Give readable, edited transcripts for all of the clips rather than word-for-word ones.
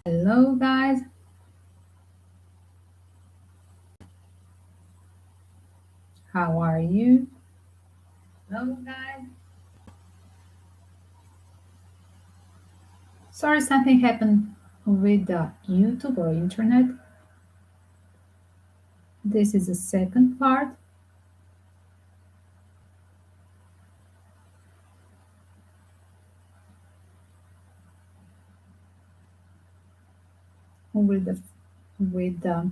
Hello, guys. How are you? Hello, guys. Sorry, something happened with the YouTube or internet. This is the second part. With the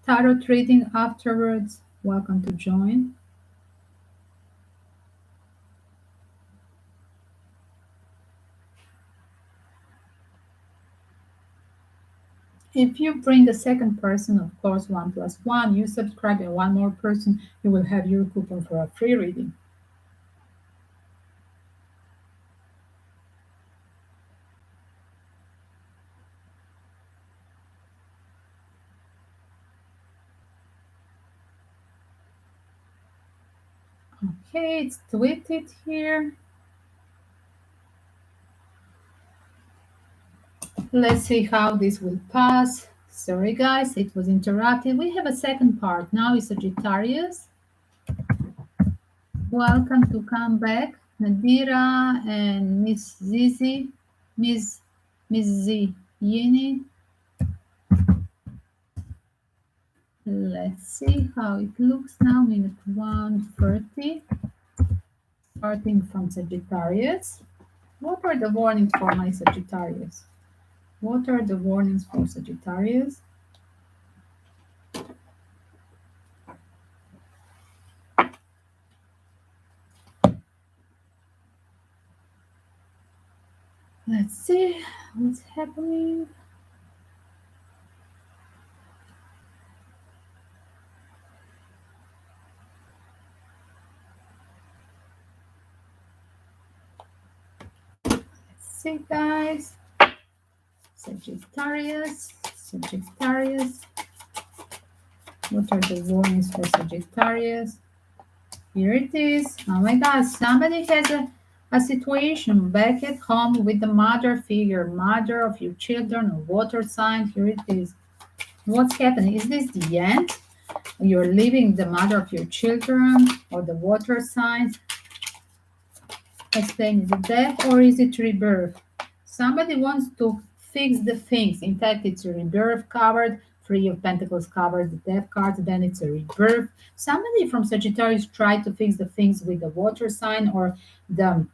tarot reading afterwards. Welcome to join. If you bring a second person, of course, 1+1, you subscribe and one more person, you will have your coupon for a free reading. Okay, it's tweeted here. Let's see how this will pass. Sorry, guys, it was interrupted. We have a second part. Now is Sagittarius. Welcome to come back, Nadira and Miss Zizi, Miss Ziyini. Let's see how it looks now. Minute 1:30. Starting from Sagittarius. What are the warnings for my Sagittarius? What are the warnings for Sagittarius? Let's see what's happening. Let's see, guys. Sagittarius. What are the warnings for Sagittarius? Here it is. Oh my God, somebody has a situation back at home with the mother figure, mother of your children, or water sign. Here it is. What's happening? Is this the end? You're leaving the mother of your children or the water sign? Explain, is it death or is it rebirth? Somebody wants to fix the things. In fact, it's a rebirth covered, Three of Pentacles covered, the death card, then it's a rebirth. Somebody from Sagittarius tried to fix the things with the water sign or the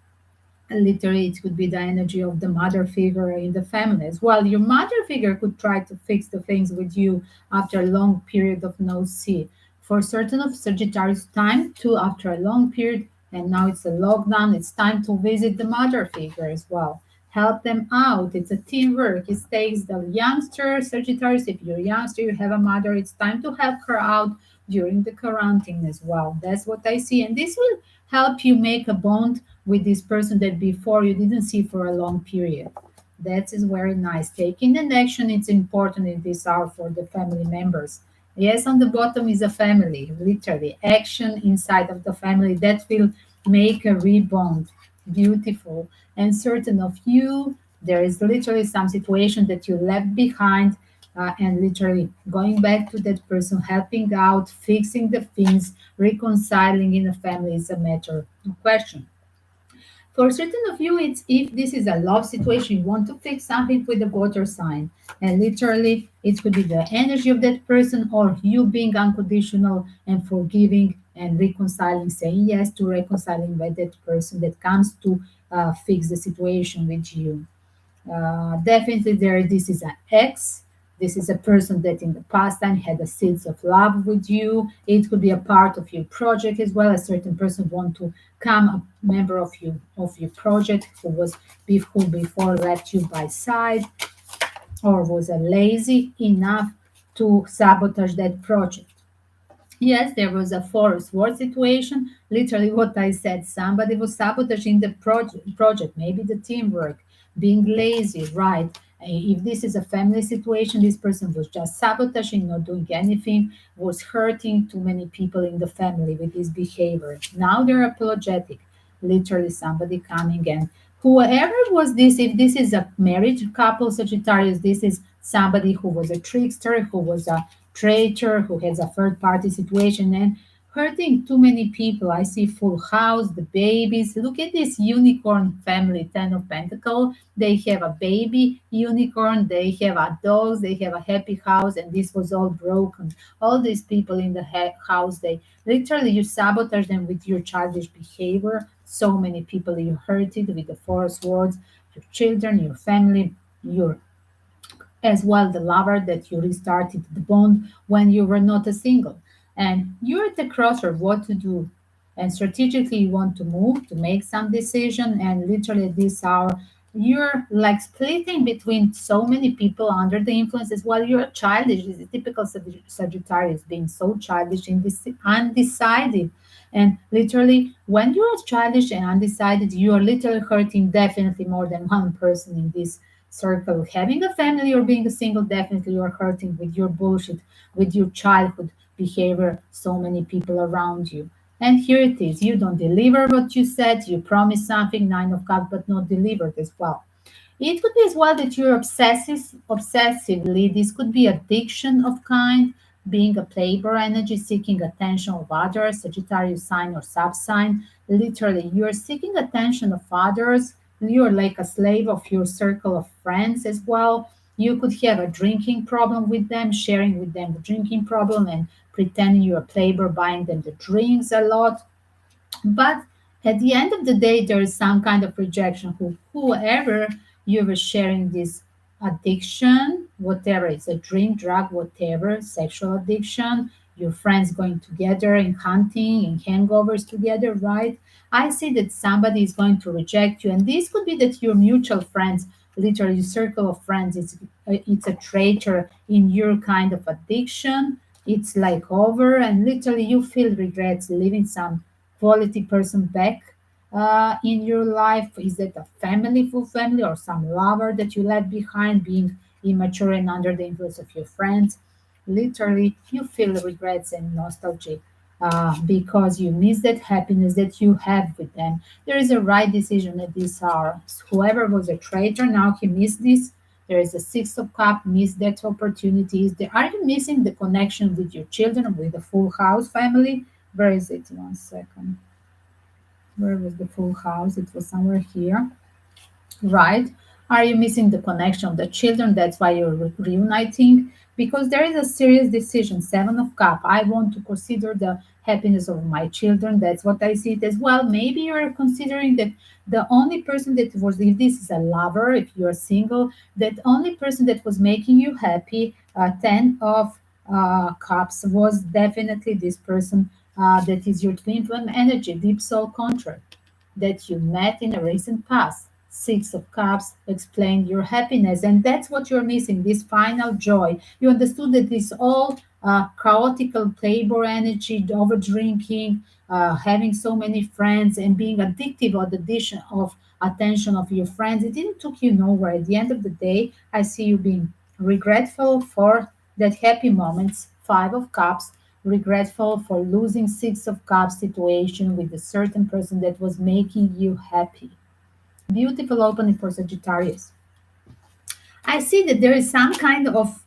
literally it could be the energy of the mother figure in the family as well. Your mother figure could try to fix the things with you after a long period of no see. For certain of Sagittarius, time to after a long period, and now it's a lockdown, it's time to visit the mother figure as well. Help them out. It's a teamwork. It takes the youngster Sagittarius. If you're a youngster, you have a mother, it's time to help her out during the quarantine as well. That's what I see. And this will help you make a bond with this person that before you didn't see for a long period. That is very nice. Taking an action, it's important in this hour for the family members. Yes, on the bottom is a family, literally. Action inside of the family that will make a rebound. Beautiful. And certain of you, there is literally some situation that you left behind and literally going back to that person, helping out, fixing the things, reconciling in a family is a matter of question. For certain of you, it's if this is a love situation, you want to fix something with the water sign. And literally, it could be the energy of that person or you being unconditional and forgiving and reconciling, saying yes to reconciling with that person that comes to fix the situation with you. Definitely, this is an ex. This is a person that in the past time had a sense of love with you. It could be a part of your project as well. A certain person want to come a member of your project who before left you by side or was lazy enough to sabotage that project. Yes, there was a forest war situation. Literally, what I said, somebody was sabotaging the project, maybe the teamwork, being lazy, right? If this is a family situation, this person was just sabotaging, not doing anything, was hurting too many people in the family with his behavior. Now they're apologetic. Literally, somebody coming and Whoever was this, if this is a married couple, Sagittarius, this is somebody who was a trickster, who was a traitor, who has a third party situation and hurting too many people. I see full house, the babies. Look at this unicorn family, Ten of Pentacle. They have a baby unicorn, they have a dogs, they have a happy house, and this was all broken. All these people in the house, they literally you sabotage them with your childish behavior. So many people you hurted with the force words, your children, your family, your as well the lover that you restarted the bond when you were not a single. And you're at the crossroad what to do. And strategically you want to move, to make some decision, and literally at this hour you're like splitting between so many people under the influences while you're childish. It's a typical Sagittarius being so childish and undecided. And literally, when you are childish and undecided, you are literally hurting definitely more than one person in this circle. Having a family or being a single, definitely you are hurting with your bullshit, with your childhood behavior, so many people around you. And here it is. You don't deliver what you said. You promise something, Nine of Cups, but not delivered as well. It could be as well that you're obsessively. This could be addiction of kind, being a playboy energy, seeking attention of others, Sagittarius sign or sub-sign. Literally, you're seeking attention of others. You're like a slave of your circle of friends as well. You could have a drinking problem with them, sharing with them the drinking problem and pretending you're a playboy, buying them the drinks a lot. But at the end of the day, there is some kind of rejection. Whoever you were sharing this addiction, whatever it's a drink, drug, whatever, sexual addiction, your friends going together in hunting, in hangovers together, right? I see that somebody is going to reject you, and this could be that your mutual friends, literally circle of friends, it's a traitor in your kind of addiction. It's like over, and literally you feel regrets leaving some quality person back in your life? Is it a family, full family, or some lover that you left behind, being immature and under the influence of your friends? Literally, you feel regrets and nostalgia because you miss that happiness that you have with them. There is a right decision at this hour. Whoever was a traitor, now he missed this. There is a Six of Cups, missed that opportunities. Are you missing the connection with your children, with the full house family? Where is it? One second. Where was the full house? It was somewhere here, right? Are you missing the connection of the children? That's why you're reuniting. Because there is a serious decision. Seven of Cup. I want to consider the happiness of my children. That's what I see it as well. Maybe you're considering that the only person that was, if this is a lover, if you're single, that only person that was making you happy, Ten of Cups, was definitely this person that is your twin flame energy, deep soul contract that you met in a recent past. Six of Cups explained your happiness, and that's what you're missing, this final joy. You understood that this all chaotical playboy energy, over drinking, having so many friends, and being addictive of the addition of attention of your friends, it didn't took you nowhere. At the end of the day, I see you being regretful for that happy moments. Five of Cups, regretful for losing Six of Cups situation with a certain person that was making you happy. Beautiful opening for Sagittarius. I see that there is some kind of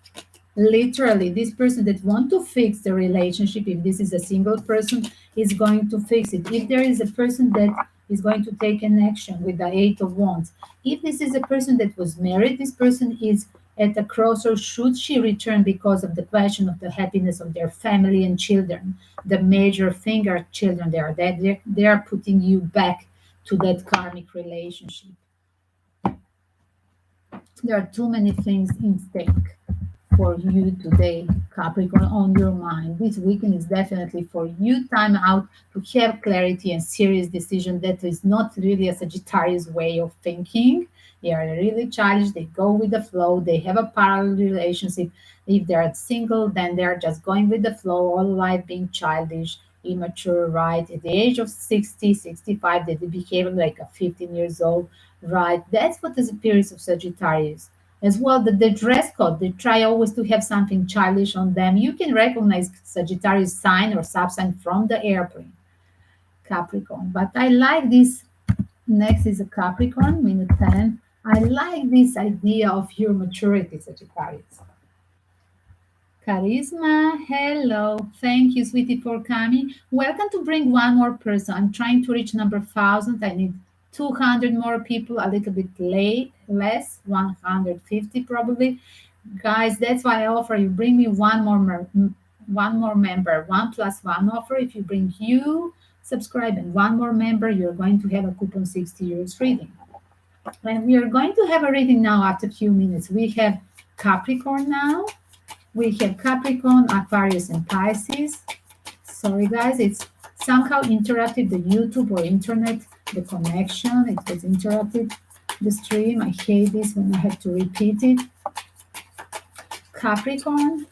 literally this person that want to fix the relationship. If this is a single person, is going to fix it. If there is a person that is going to take an action with the Eight of Wands, if this is a person that was married, this person is at a crossroads. Should she return because of the question of the happiness of their family and children? The major finger children there, that they are putting you back to that karmic relationship. There are too many things in stake for you today, Capricorn, on your mind. This weekend is definitely for you time out to have clarity and serious decision. That is not really a Sagittarius way of thinking. They are really childish. They go with the flow. They have a parallel relationship. If they're single, then they're just going with the flow, all life being childish, immature, right? At the age of 60, 65, they behave like a 15 years old, right? That's what is the appearance of Sagittarius as well. The dress code, they try always to have something childish on them. You can recognize Sagittarius sign or subsign from the airplane, Capricorn. But I like this Next is a Capricorn, minute 10. I like this idea of your maturity, Sagittarius. Charisma, hello. Thank you, sweetie, for coming. Welcome to bring one more person. I'm trying to reach number 1,000. I need 200 more people, a little bit late, less, 150 probably. Guys, that's why I offer you bring me one more member, 1+1 offer. If you bring you subscribe and one more member, you're going to have a coupon 60 euros reading. And we are going to have a reading now after a few minutes. We have Capricorn now. We have Capricorn, Aquarius, and Pisces. Sorry, guys, it's somehow interrupted the YouTube or internet, the connection. It was interrupted the stream. I hate this when I have to repeat it. Capricorn,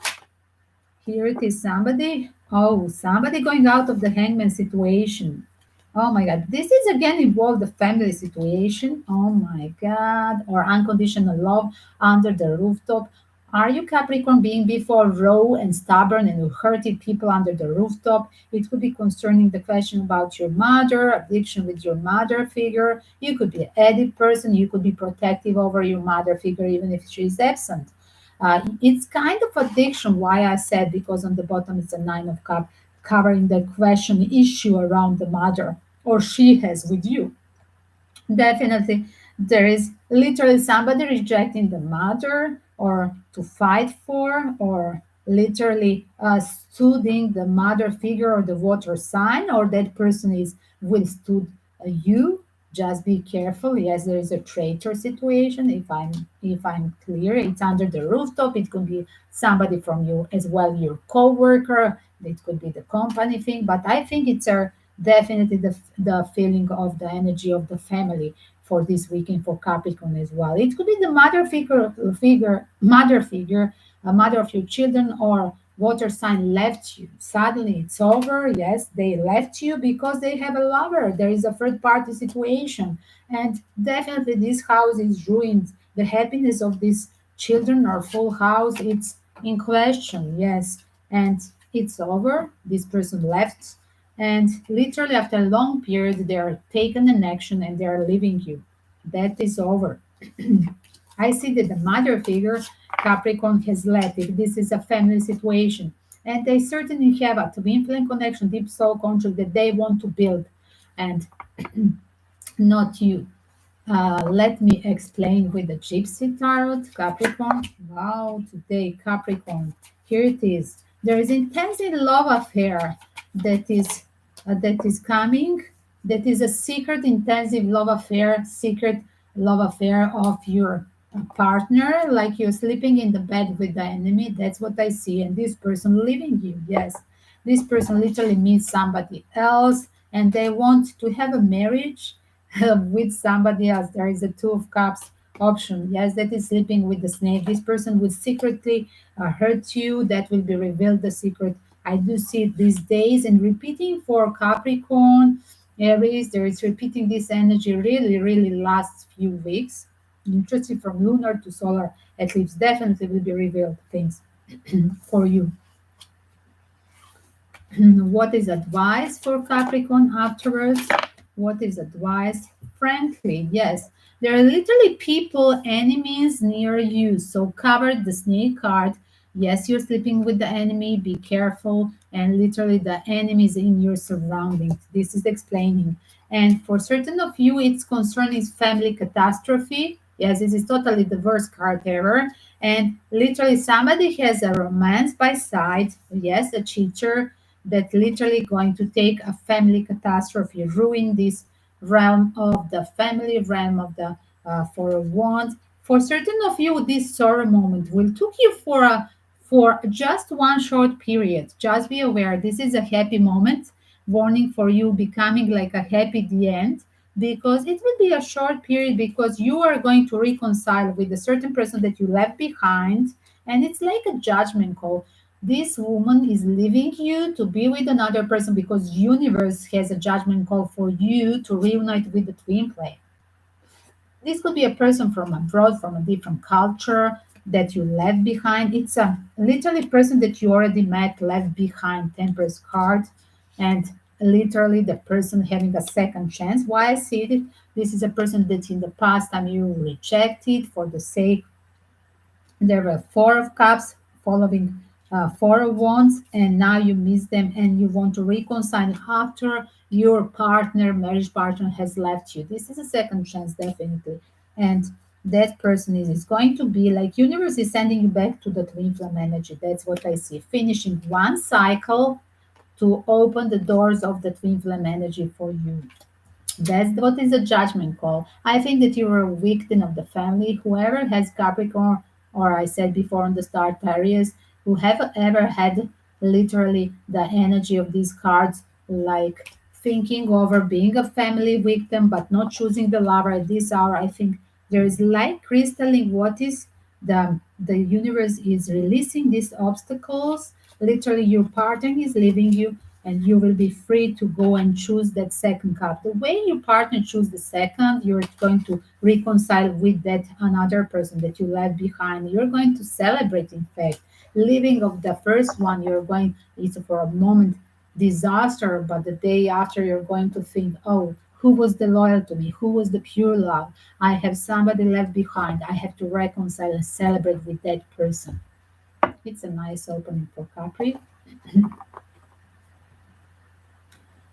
here it is somebody. Oh, somebody going out of the hangman situation. Oh my God. This is again involved the family situation. Oh my God. Or unconditional love under the rooftop. Are you Capricorn being before raw and stubborn and you hurted people under the rooftop? It could be concerning the question about your mother, addiction with your mother figure. You could be an addicted person. You could be protective over your mother figure even if she is absent. It's kind of addiction. Why I said because on the bottom it's a nine of cup covering the question issue around the mother or she has with you. Definitely, there is literally somebody rejecting the mother or to fight for, or literally soothing the mother figure or the water sign, or that person is withstood you. Just be careful. Yes, there is a traitor situation. If I'm clear, it's under the rooftop. It could be somebody from you as well, your co-worker. It could be the company thing, but I think it's a definitely the feeling of the energy of the family for this weekend for Capricorn as well. It could be the mother figure, a mother of your children, or water sign left you. Suddenly it's over. Yes, they left you because they have a lover. There is a third party situation. And definitely this house is ruined. The happiness of these children or full house, it's in question. Yes. And it's over. This person left and literally, after a long period, they are taken an action and they are leaving you. That is over. I see that the mother figure, Capricorn, has left. If this is a family situation, and they certainly have a twin flame connection, deep soul contract that they want to build, and not you. Let me explain with the Gypsy Tarot, Capricorn. Wow, today, Capricorn. Here it is. There is intensive love affair that is coming. That is a secret, intensive secret love affair of your partner, like you're sleeping in the bed with the enemy. That's what I see. And this person leaving you. Yes, this person literally means somebody else, and they want to have a marriage with somebody else. There is a two of cups option. Yes, that is sleeping with the snake. This person will secretly hurt you. That will be revealed the secret. I do see it these days and repeating for Capricorn, Aries. There is repeating this energy really, really last few weeks. Interesting from lunar to solar eclipse. Definitely will be revealed things for you. What is advice for Capricorn afterwards? What is advice? Frankly, yes. There are literally people, enemies near you. So cover the snake card. Yes, you're sleeping with the enemy. Be careful. And literally the enemies in your surroundings. This is explaining. And for certain of you, its concern is family catastrophe. Yes, this is totally the worst card ever. And literally somebody has a romance by side. Yes, a cheater that literally going to take a family catastrophe, ruin this realm of the family, realm of the for a want. For certain of you, this sorrow moment will took you for just one short period. Just be aware, this is a happy moment. Warning for you becoming like a happy the end, because it will be a short period because you are going to reconcile with a certain person that you left behind, and it's like a judgment call. This woman is leaving you to be with another person because universe has a judgment call for you to reunite with the twin flame. This could be a person from abroad, from a different culture that you left behind. It's a literally person that you already met, left behind, Temperance card. And literally the person having a second chance. Why I see it? This is a person that in the past time you rejected for the sake. There were four of cups following four of wands, and now you miss them and you want to reconcile after your partner, marriage partner, has left you. This is a second chance, definitely. And that person is going to be like universe is sending you back to the twin flame energy. That's what I see. Finishing one cycle to open the doors of the twin flame energy for you. That's what is a judgment call. I think that you're a victim of the family. Whoever has Capricorn, or I said before on the start areas, who have ever had literally the energy of these cards, like thinking over being a family victim but not choosing the lover at this hour. I think there is like crystalline what is the universe is releasing these obstacles. Literally, your partner is leaving you and you will be free to go and choose that second cup. The way your partner choose the second, you're going to reconcile with that another person that you left behind. You're going to celebrate, in fact. Living of the first one, you're going, it's for a moment disaster, but the day after, you're going to think, oh, who was the loyal to me? Who was the pure love? I have somebody left behind. I have to reconcile and celebrate with that person. It's a nice opening for Capri.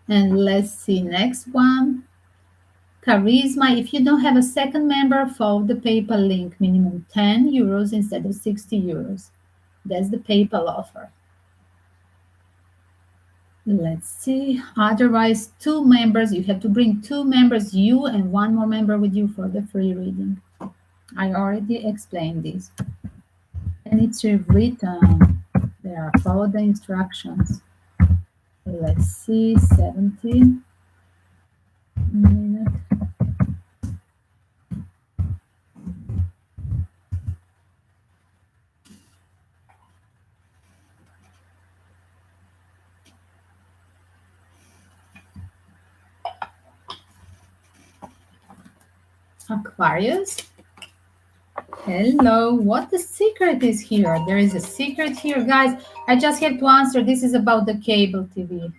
And let's see, next one. Charisma. If you don't have a second member, follow the PayPal link. Minimum 10 euros instead of 60 euros. That's the PayPal offer. Let's see. Otherwise, two members. You have to bring two members, you and one more member with you for the free reading. I already explained this. And it's written. There, follow the instructions. Let's see, 17 minutes. Aquarius. Hello, what the secret is here? There is a secret here, guys. I just have to answer. This is about the cable TV.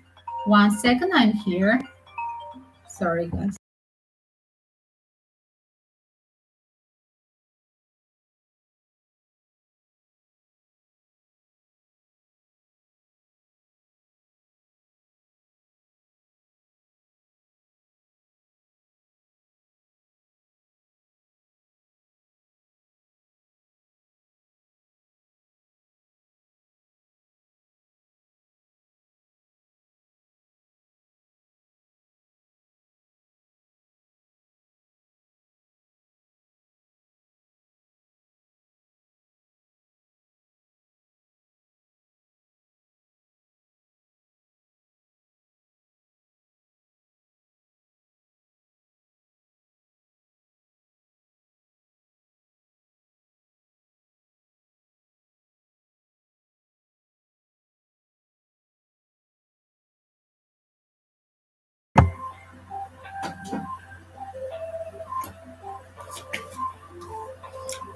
1 second, I'm here. Sorry, guys.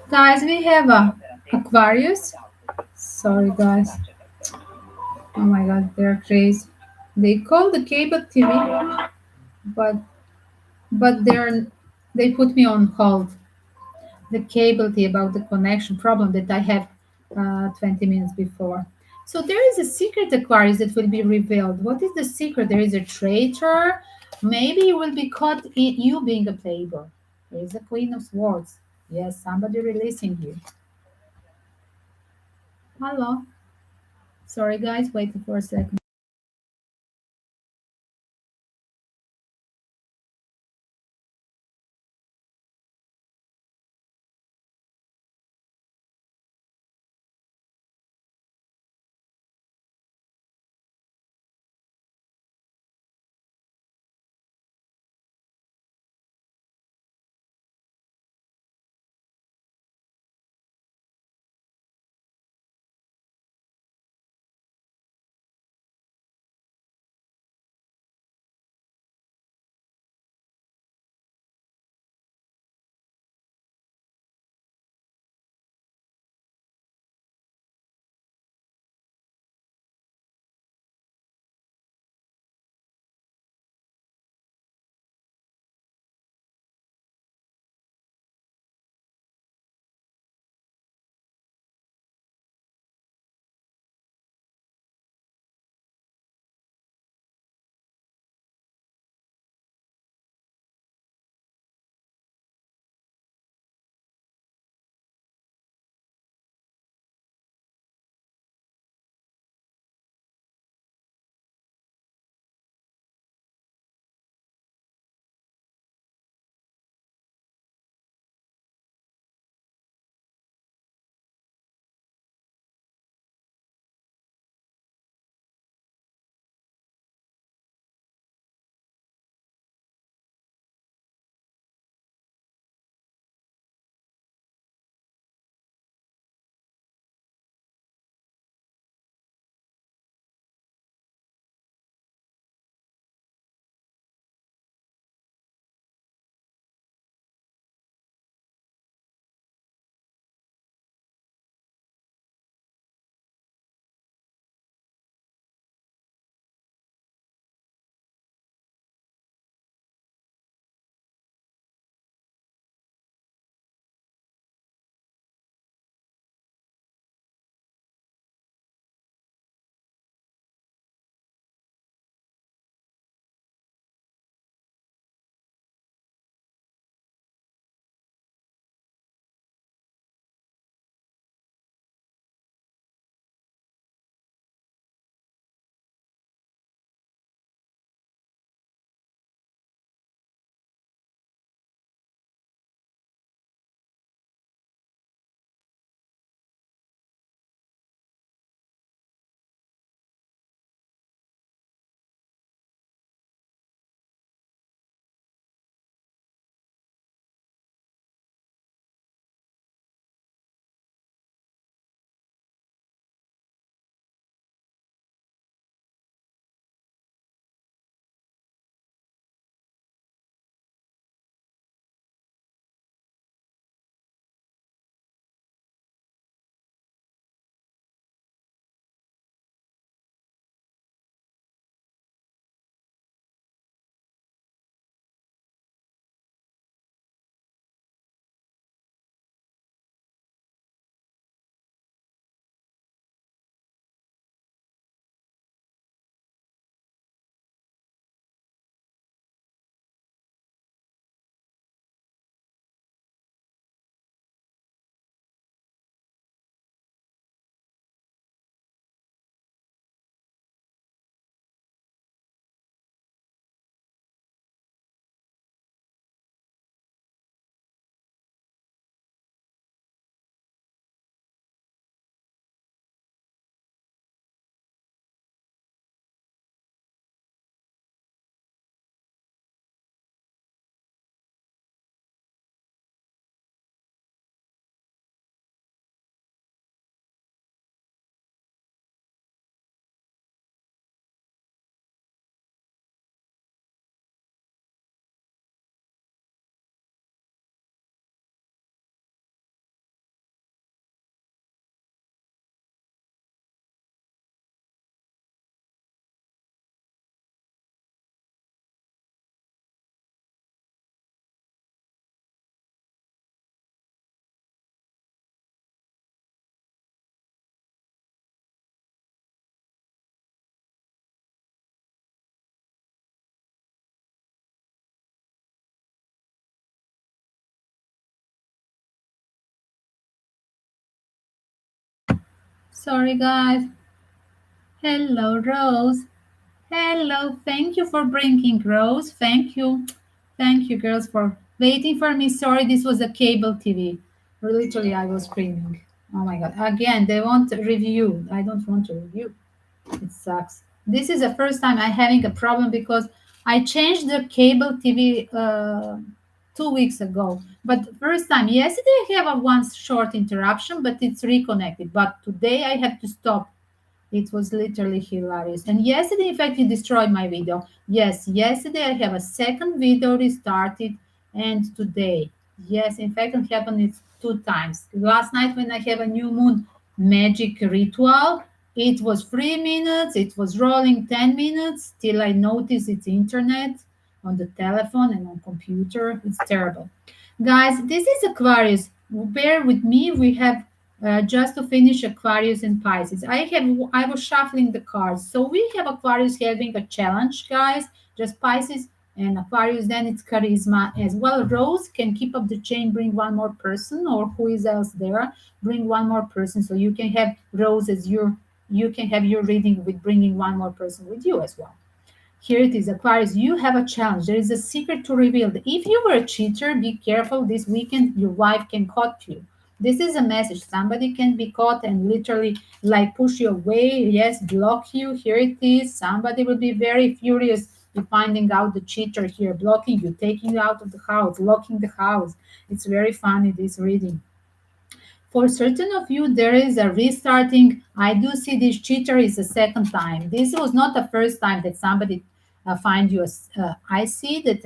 Guys, we have a Aquarius. Sorry, guys. Oh my God, they're crazy. They call the cable TV, but they put me on hold. The cable tea about the connection problem that I had 20 minutes before. So there is a secret, Aquarius, that will be revealed. What is the secret? There is a traitor. Maybe you will be caught in you being a playboy. There is a Queen of Swords. Yes, somebody releasing you. Hello. Sorry, guys. Wait for a second. Sorry, guys. Hello, Rose. Hello. Thank you for bringing Rose. Thank you. Thank you, girls, for waiting for me. Sorry, this was a cable TV. Literally, I was screaming. Oh my God. Again, they want a review. I don't want a review. It sucks. This is the first time I'm having a problem because I changed the cable TV 2 weeks ago. But first time, yesterday I have a one short interruption, but it's reconnected. But today I have to stop. It was literally hilarious. And yesterday, in fact, you destroyed my video. Yes, yesterday I have a second video restarted, and today, yes, in fact, it happened it 2 times. Last night, when I have a new moon magic ritual, it was 3 minutes. It was rolling 10 minutes till I noticed it's internet on the telephone and on computer. It's terrible. Guys, this is Aquarius. Bear with me. We have just to finish Aquarius and Pisces. I was shuffling the cards. So we have Aquarius having a challenge, guys. Just Pisces and Aquarius. Then it's charisma as well. Rose can keep up the chain, bring one more person, or who is else there? Bring one more person. So you can have Rose as your. You can have your reading with bringing one more person with you as well. Here it is, Aquarius. You have a challenge. There is a secret to reveal. If you were a cheater, be careful. This weekend, your wife can caught you. This is a message. Somebody can be caught and literally like push you away. Yes, block you. Here it is. Somebody will be very furious if finding out the cheater here, blocking you, taking you out of the house, locking the house. It's very funny, this reading. For certain of you, there is a restarting. I do see this cheater is a second time. This was not the first time that somebody find you. I see that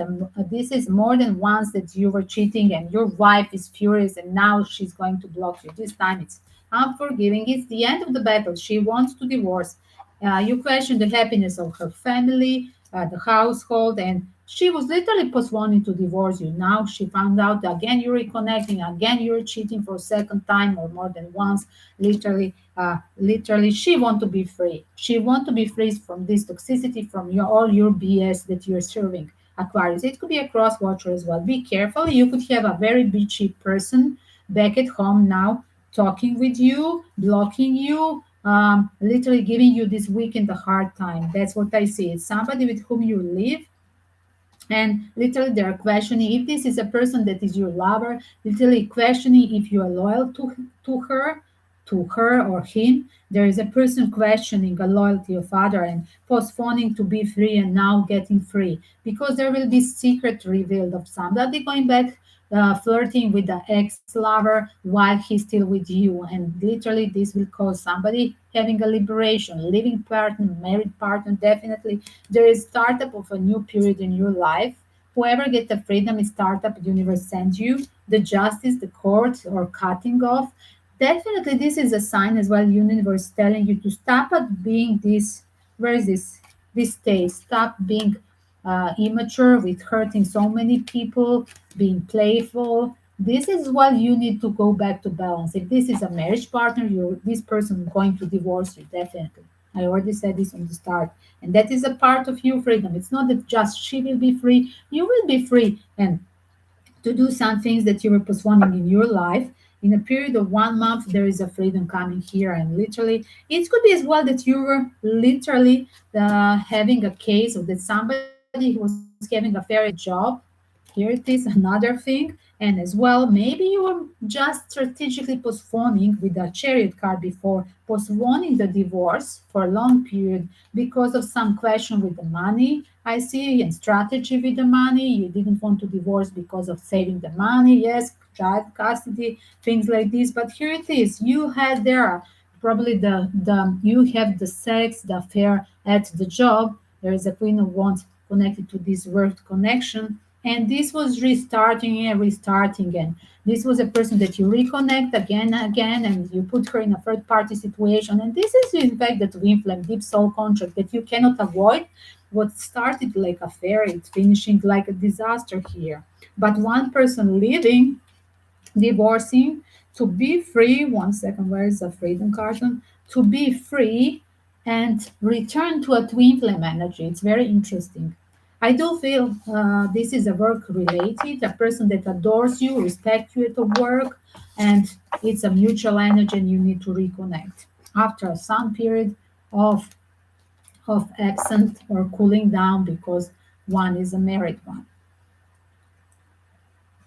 this is more than once that you were cheating and your wife is furious and now she's going to block you. This time it's unforgiving. It's the end of the battle. She wants to divorce. You question the happiness of her family, the household, and she was literally postponing to divorce you. Now she found out again you're reconnecting, again you're cheating for a second time or more than once. Literally, she want to be free. She want to be free from this toxicity, from all your BS that you're serving. Aquarius. It could be a cross watcher as well. Be careful. You could have a very bitchy person back at home now talking with you, blocking you, literally giving you this weekend a hard time. That's what I see. It's somebody with whom you live and literally they're questioning if this is a person that is your lover, literally questioning if you are loyal to her or him. There is a person questioning the loyalty of other and postponing to be free and now getting free because there will be secret revealed of somebody going back flirting with the ex-lover while he's still with you, and literally this will cause somebody having a liberation, living partner, married partner. Definitely there is startup of a new period in your life. Whoever get the freedom is startup universe sends you the justice, the court, or cutting off. Definitely this is a sign as well, universe telling you to stop at being this. Where is this stage? Stop being immature with hurting so many people, being playful. This is what you need to go back to balance. If this is a marriage partner, you this person going to divorce you definitely. I already said this on the start, and that is a part of your freedom. It's not that just she will be free, you will be free, and to do some things that you were postponing in your life. In a period of 1 month, there is a freedom coming here, and literally, it could be as well that you were literally having a case of that somebody who was having a very job. Here it is, another thing. And as well, maybe you were just strategically postponing with the chariot card before, postponing the divorce for a long period because of some question with the money. I see and strategy with the money. You didn't want to divorce because of saving the money. Yes, child custody, things like this. But here it is. You had there probably the you have the sex, the affair at the job. There is a Queen of Wands connected to this work connection. And this was restarting and restarting. And this was a person that you reconnect again and again, and you put her in a third party situation. And this is, in fact, the Twinflame deep soul contract that you cannot avoid. What started like a fairy, it's finishing like a disaster here. But one person leaving, divorcing, to be free. One second, where is the freedom carton? To be free and return to a twin flame energy. It's very interesting. I do feel this is a work related, a person that adores you, respects you at the work, and it's a mutual energy and you need to reconnect. after some period of absent or cooling down because one is a married one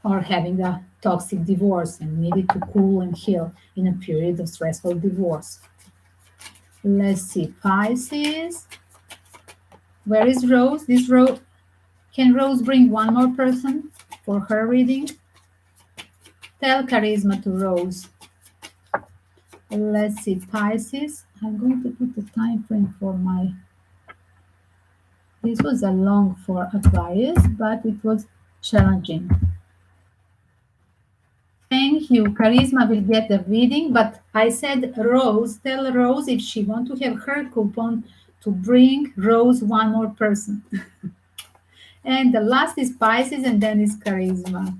or having a toxic divorce and needed to cool and heal in a period of stressful divorce. Let's see, Pisces. Where is Rose? This Rose, can Rose bring one more person for her reading? Tell charisma to Rose. Let's see, Pisces. I'm going to put the time frame for my. This was a long for Aquarius, but it was challenging. Thank you. Charisma will get the reading, but I said Rose, tell Rose if she want to have her coupon to bring Rose one more person. And the last is Pisces and then is Charisma.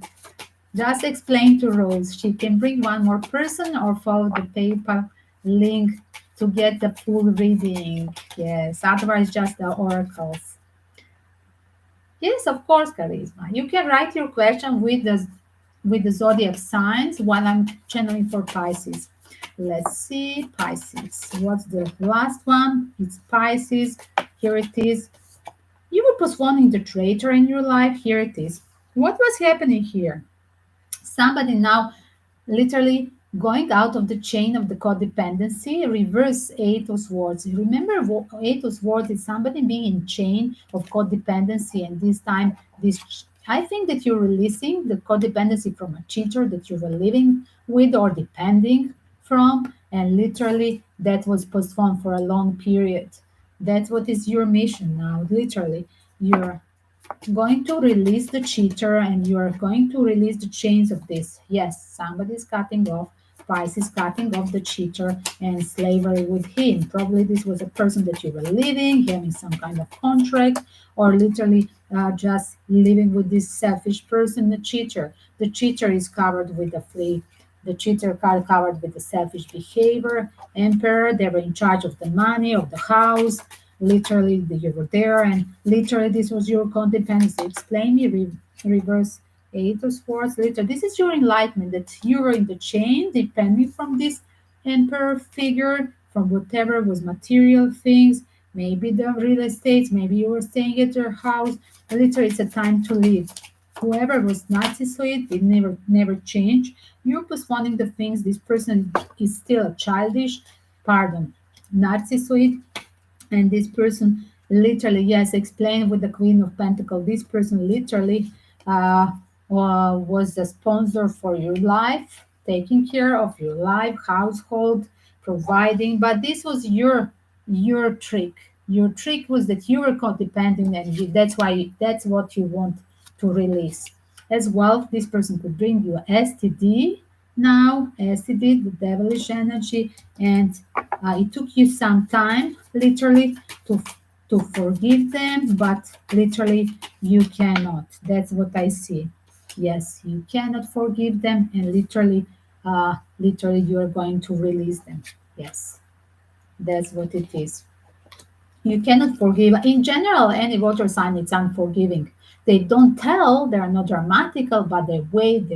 Just explain to Rose. She can bring one more person or follow the PayPal link to get the full reading. Yes, otherwise just the oracles. Yes, of course, Charisma. You can write your question with the zodiac signs while I'm channeling for Pisces. Let's see, Pisces. What's the last one? It's Pisces. Here it is. You were postponing the traitor in your life. Here it is. What was happening here? Somebody now literally going out of the chain of the codependency, reverse eight of swords. Remember, eight of swords is somebody being in chain of codependency, and this time this I think that you're releasing the codependency from a cheater that you were living with or depending from, and literally that was postponed for a long period. That's what is your mission now. Literally, you're going to release the cheater and you're going to release the chains of this. Yes, somebody is cutting off. Price is cutting off the cheater and slavery with him. Probably this was a person that you were living, having some kind of contract, or literally just living with this selfish person, the cheater. The cheater is covered with the flea. The cheater card covered with the selfish behavior. Emperor, they were in charge of the money, of the house. Literally, you were there, and literally, this was your codependency. Explain me, reverse eight of swords. Literally, this is your enlightenment that you were in the chain, depending from this emperor figure, from whatever was material things, maybe the real estate, maybe you were staying at your house. Literally, it's a time to leave. Whoever was narcissist, it never changed. You're postponing the things. This person is still a childish, pardon, narcissist, and this person literally, yes, explain with the Queen of Pentacles, this person literally was the sponsor for your life, taking care of your life, household, providing, but this was your trick. Your trick was that you were codependent, and that's what you want to release. As well, this person could bring you STD now, STD, the devilish energy, and it took you some time, literally, to forgive them, but literally you cannot. That's what I see. Yes, you cannot forgive them, and literally you are going to release them. Yes, that's what it is. You cannot forgive. In general, any water sign it's unforgiving. They don't tell, they are not dramatical, but they wait,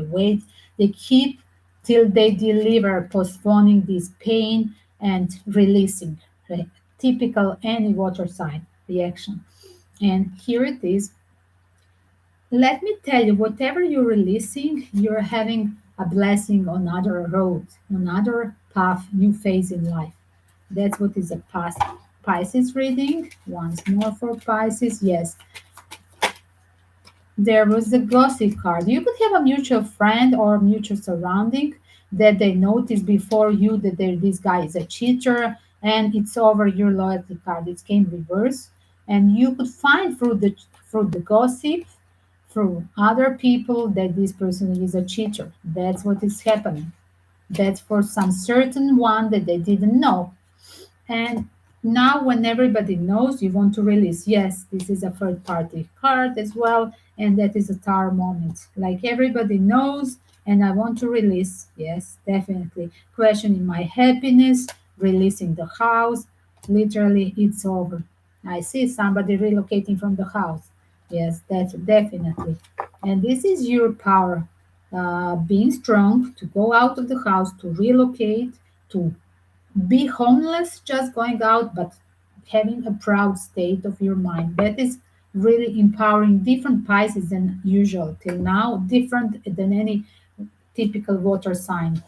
they keep till they deliver, postponing this pain and releasing. Right? Typical any water sign reaction. And here it is. Let me tell you, whatever you're releasing, you're having a blessing on other road, on other path, new phase in life. That's what is a past Pisces reading. Once more for Pisces. Yes, there was the gossip card. You could have a mutual friend or mutual surrounding that they notice before you that this guy is a cheater, and it's over your loyalty card. It came reverse, and you could find through the gossip, through other people, that this person is a cheater. That's what is happening. That's for some certain one that they didn't know. And now, when everybody knows, you want to release. Yes, this is a third party card as well, and that is a tower moment. Like everybody knows, and I want to release. Yes, definitely. Questioning my happiness, releasing the house. Literally, it's over. I see somebody relocating from the house. Yes, that's definitely. And this is your power, being strong to go out of the house, to relocate, to be homeless just going out, but having a proud state of your mind. That is really empowering, different Pisces than usual till now, different than any typical water sign.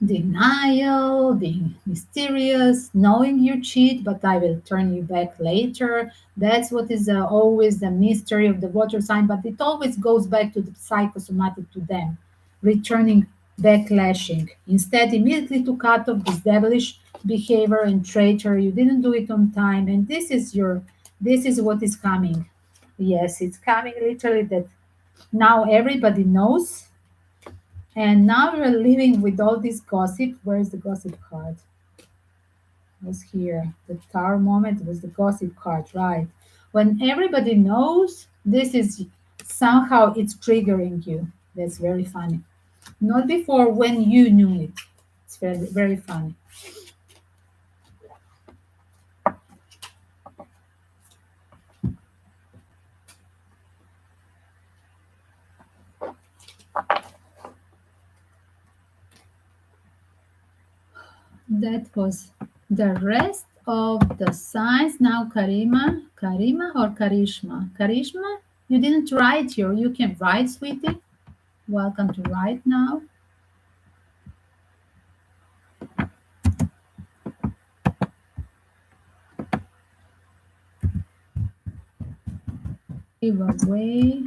Denial, being mysterious, knowing you cheat, but I will turn you back later. That's what is always the mystery of the water sign, but it always goes back to the psychosomatic, to them, returning, backlashing. Instead, immediately to cut off this devilish behavior and traitor. You didn't do it on time, and this is what is coming. Yes, it's coming literally that now everybody knows, and now we're living with all this gossip. Where's the gossip card? It was here. The tower moment was the gossip card, right? When everybody knows, this is somehow it's triggering you. That's very funny. Not before when you knew it. It's very, very funny. That was the rest of the signs. Now, Karima or Karishma? Karishma, you didn't write here. You can write, sweetie. Welcome to write now. Give away.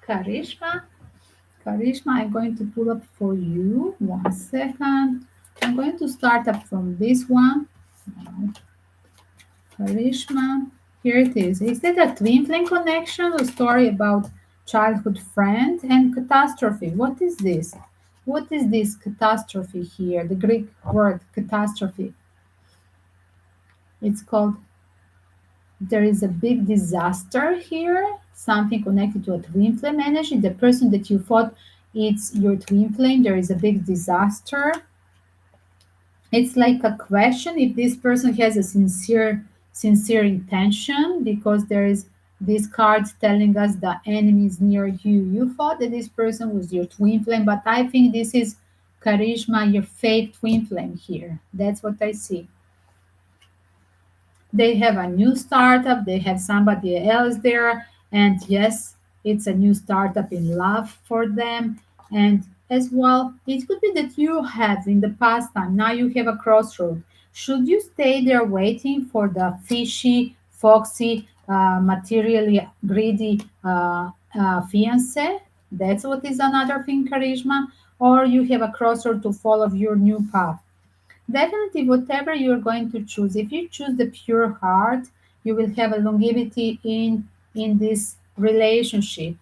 Karishma. Karishma, I'm going to pull up for you. 1 second. I'm going to start up from this one. Karishma. Here it is. Is that a twin flame connection? A story about childhood friend and catastrophe. What is this? What is this catastrophe here? The Greek word catastrophe. It's called, there is a big disaster here, something connected to a twin flame energy. The person that you thought it's your twin flame, there is a big disaster. It's like a question if this person has a sincere intention, because there is these cards telling us the enemy is near you. You thought that this person was your twin flame, but I think this is Karishma, your fake twin flame here. That's what I see. They have a new startup, they have somebody else there, and yes, it's a new startup in love for them. And as well, it could be that you have in the past time, now you have a crossroad. Should you stay there waiting for the fishy, foxy, materially greedy fiance? That's what is another thing, Charisma. Or you have a crossroad to follow your new path. Definitely, whatever you're going to choose, if you choose the pure heart, you will have a longevity in this relationship.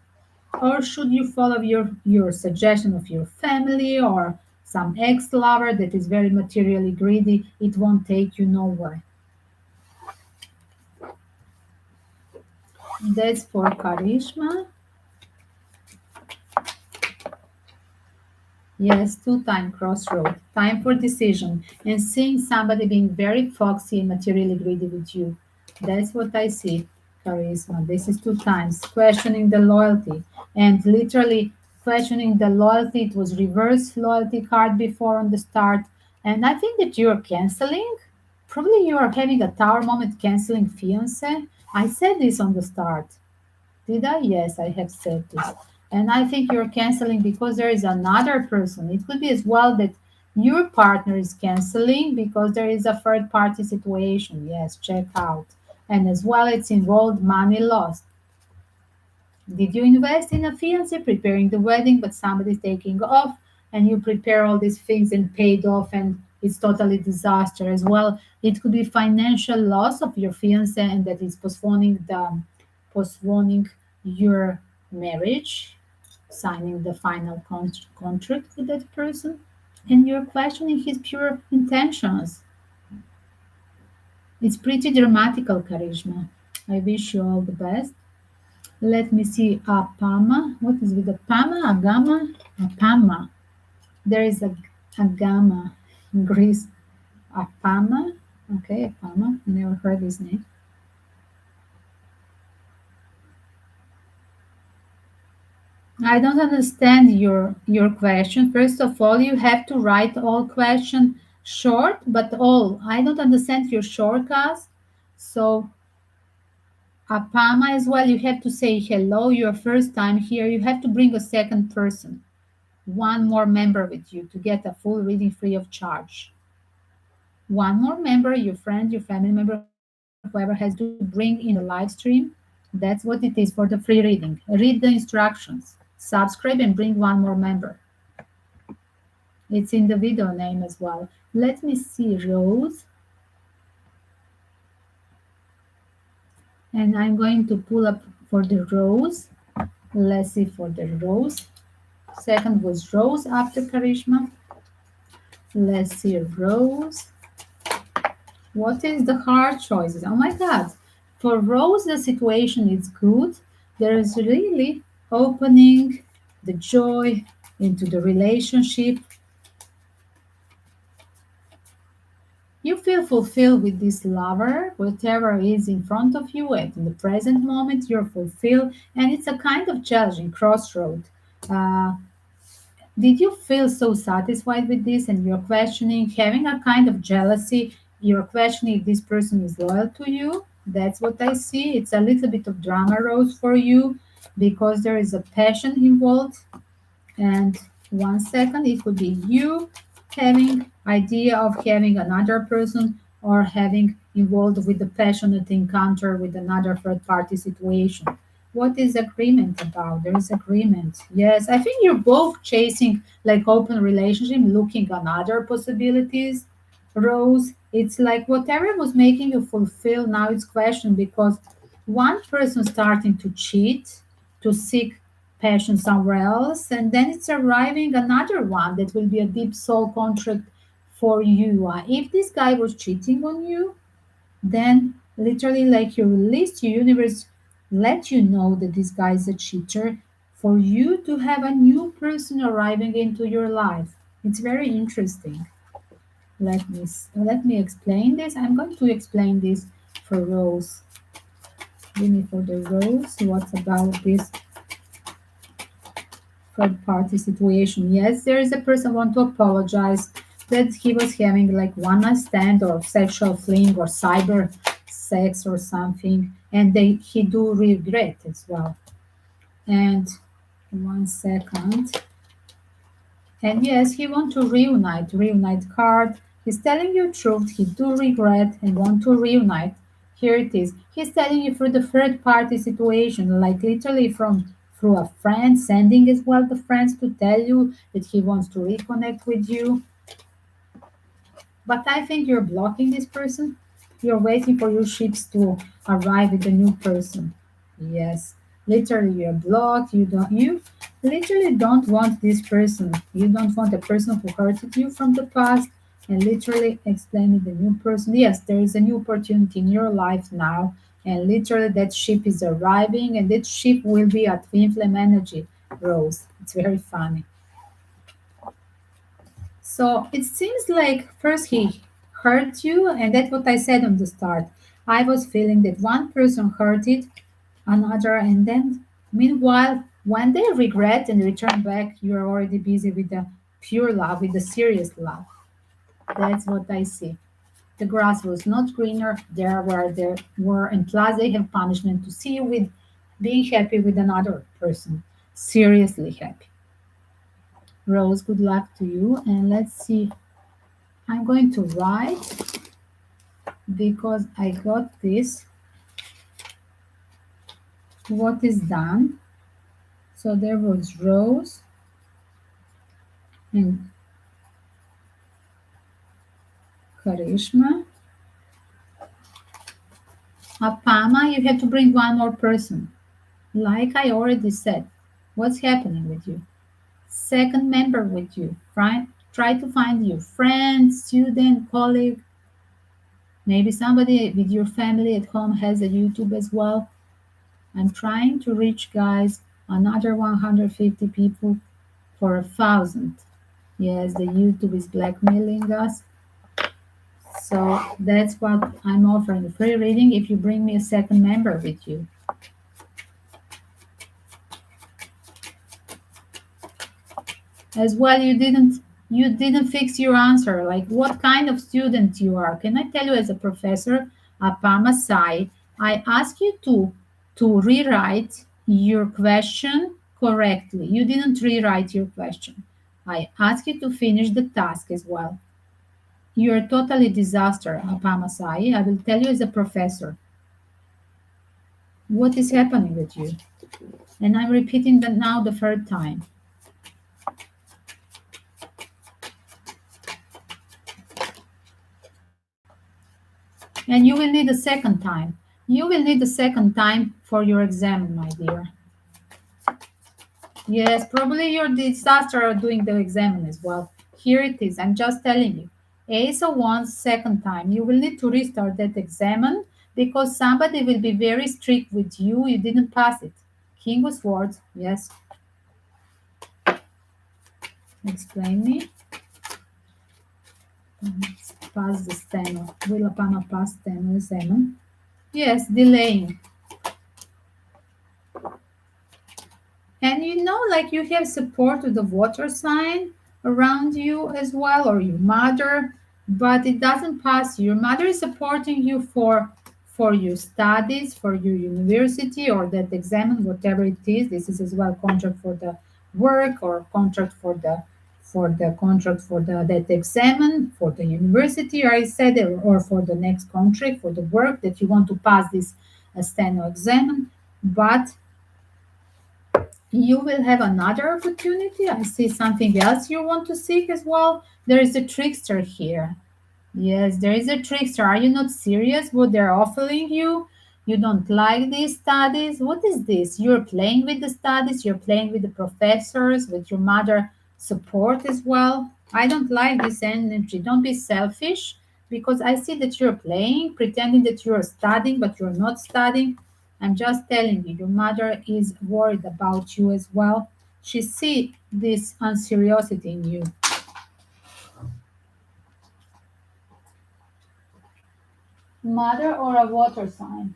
Or should you follow your suggestion of your family or some ex-lover that is very materially greedy? It won't take you nowhere. That's for Karishma. Yes, two-time crossroad. Time for decision. And seeing somebody being very foxy and materially greedy with you. That's what I see, Charisma. This is two times. Questioning the loyalty. And literally questioning the loyalty. It was reverse loyalty card before on the start. And I think that you're canceling. Probably you are having a tower moment canceling fiance. I said this on the start. Did I? Yes, I have said this. And I think you're canceling because there is another person. It could be as well that your partner is canceling because there is a third party situation. Yes, check out. And as well, it's involved money lost. Did you invest in a fiance preparing the wedding, but somebody's taking off and you prepare all these things and paid off and it's totally disaster as well? It could be financial loss of your fiance and that is postponing your marriage, signing the final contract with that person, and you're questioning his pure intentions. It's pretty dramatical, Charisma. I wish you all the best. Let me see. Apama. What is with the Pama? Agama? Apama. There is a gamma in Greece. Apama. Okay, Apama. Never heard his name. I don't understand your question. First of all, you have to write all question short, but all. I don't understand your shortcast. So Apama as well, you have to say hello, your first time here. You have to bring a second person, one more member with you to get a full reading free of charge. One more member, your friend, your family member, whoever has to bring in the live stream. That's what it is for the free reading. Read the instructions, subscribe, and bring one more member. It's in the video name as well. Let me see, Rose. And I'm going to pull up for the Rose. Let's see for the Rose. Second was Rose after Karishma. Let's see, Rose. What is the hard choices? Oh my God. For Rose, the situation is good. There is really opening the joy into the relationship. You feel fulfilled with this lover, whatever is in front of you at in the present moment, you're fulfilled, and it's a kind of challenging crossroad. Uh, did you feel so satisfied with this and you're questioning, having a kind of jealousy? You're questioning if this person is loyal to you. That's what I see. It's a little bit of drama rose for you because there is a passion involved. And 1 second, it could be you having idea of having another person or having involved with the passionate encounter with another third party situation. What is agreement about? There is agreement. Yes, I think you're both chasing like open relationship, looking at other possibilities. Rose, it's like whatever was making you fulfill now it's questioned because one person starting to cheat, to seek passion somewhere else, and then it's arriving another one that will be a deep soul contract for you. If this guy was cheating on you, then literally like you released your universe let you know that this guy is a cheater for you to have a new person arriving into your life. It's very interesting. Let me explain this. I'm going to explain this for Rose. Give me for the Rose. What's about this third party situation? Yes, there is a person want to apologize that he was having like one night stand or sexual fling or cyber sex or something, and he do regret as well. And 1 second. And yes, he want to reunite card. He's telling you truth, he do regret and want to reunite. Here it is. He's telling you through the third party situation, like literally from through a friend, sending as well the friends to tell you that he wants to reconnect with you. But I think you're blocking this person. You're waiting for your ships to arrive with a new person. Yes. Literally you're blocked. You literally don't want this person. You don't want the person who hurted you from the past and literally explaining the new person. Yes, there is a new opportunity in your life now. And literally that ship is arriving and that ship will be at Twinflame energy, Rose. It's very funny. So it seems like first he hurt you, and that's what I said on the start. I was feeling that one person hurted another, and then meanwhile, when they regret and return back, you're already busy with the pure love, with the serious love. That's what I see. The grass was not greener there where there were, and plus they have punishment to see you with being happy with another person, seriously happy. Rose, good luck to you, and let's see. I'm going to write because I got this. What is done? So there was Rose and Karishma. Apama, you have to bring one more person. Like I already said, what's happening with you? Second member with you. Try to find your friend, student, colleague. Maybe somebody with your family at home has a YouTube as well. I'm trying to reach, guys, another 150 people for 1,000. Yes, the YouTube is blackmailing us. So that's what I'm offering, free reading if you bring me a second member with you. As well, you didn't fix your answer, like what kind of student you are. Can I tell you, as a professor, Apama Sai, I ask you to rewrite your question correctly. You didn't rewrite your question. I ask you to finish the task as well. You're totally disaster, Apama Sai. I will tell you as a professor. What is happening with you? And I'm repeating that now the third time. And you will need a second time. You will need a second time for your exam, my dear. Yes, probably you're disaster at doing the exam as well. Here it is. I'm just telling you. Ace of Wands, second time. You will need to restart that exam because somebody will be very strict with you. You didn't pass it. King of Swords, yes. Explain me. Pass the steno. Will Apana pass steno exam? Yes, delaying. And like you have support of the water sign around you as well, or your mother, but it doesn't pass you. Your mother is supporting you for your studies, for your university, or that exam, whatever it is. This is as well contract for the work, or contract for the contract for that exam for the university, or I said, or for the next contract for the work that you want to pass this steno exam. But you will have another opportunity. I see something else you want to seek as well. There is a trickster here. Yes, there is a trickster. Are you not serious what they're offering you? You don't like these studies? What is this? You're playing with the studies, you're playing with the professors, with your mother support as well. I don't like this energy. Don't be selfish, because I see that you're playing, pretending that you're studying, but you're not studying. I'm just telling you, your mother is worried about you as well. She see this unseriosity in you. Mother or a water sign.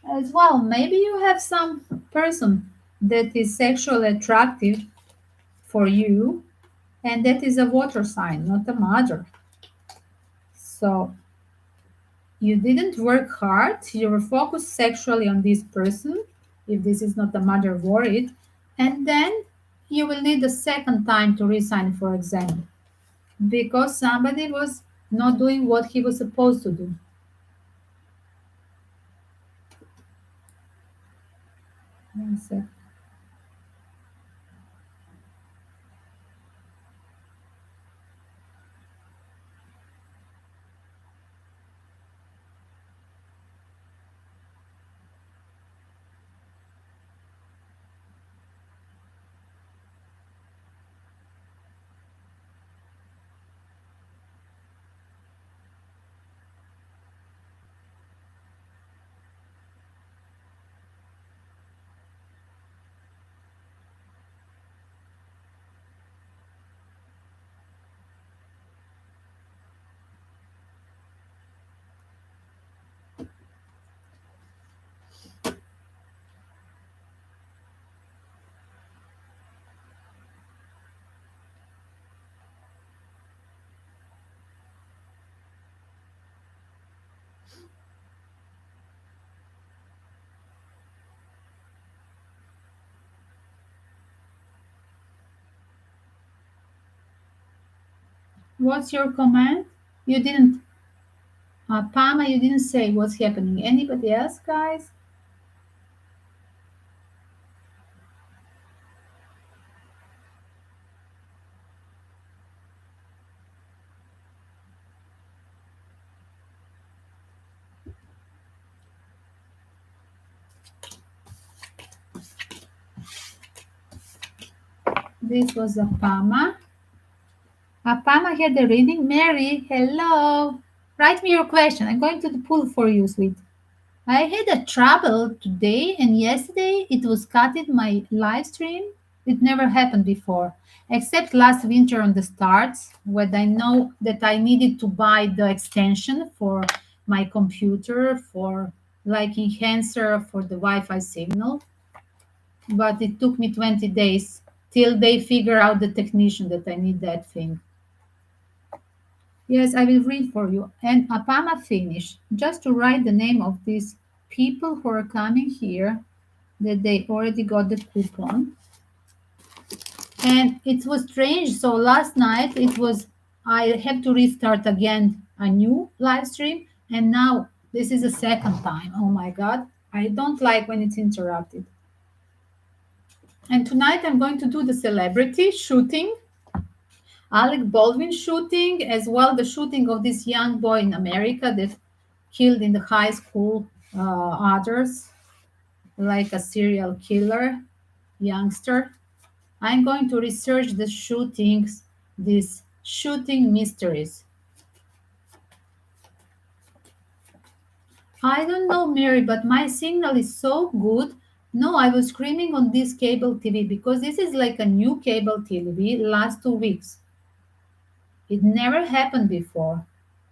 As well, maybe you have some person that is sexually attractive for you, and that is a water sign, not a mother. So you didn't work hard, you were focused sexually on this person, if this is not a mother worried, and then you will need a second time to resign for exam because somebody was not doing what he was supposed to do. One sec. What's your comment? You didn't, Pama, you didn't say what's happening. Anybody else, guys? This was Apama. Apama had the reading. Mary, hello. Write me your question. I'm going to the pool for you, sweet. I had a trouble today and yesterday. It was cut in my live stream. It never happened before, except last winter on the starts, when I know that I needed to buy the extension for my computer for like enhancer for the Wi-Fi signal. But it took me 20 days till they figure out the technician that I need that thing. Yes, I will read for you. And Apama finish. Just to write the name of these people who are coming here, that they already got the coupon. And it was strange. So last night I have to restart again a new live stream. And now this is the second time. Oh my God. I don't like when it's interrupted. And tonight I'm going to do the celebrity shooting. Alec Baldwin shooting, as well the shooting of this young boy in America that killed in the high school others, like a serial killer youngster. I'm going to research the shootings, these shooting mysteries. I don't know, Mary, but my signal is so good. No, I was screaming on this cable TV because this is like a new cable TV last 2 weeks. It never happened before.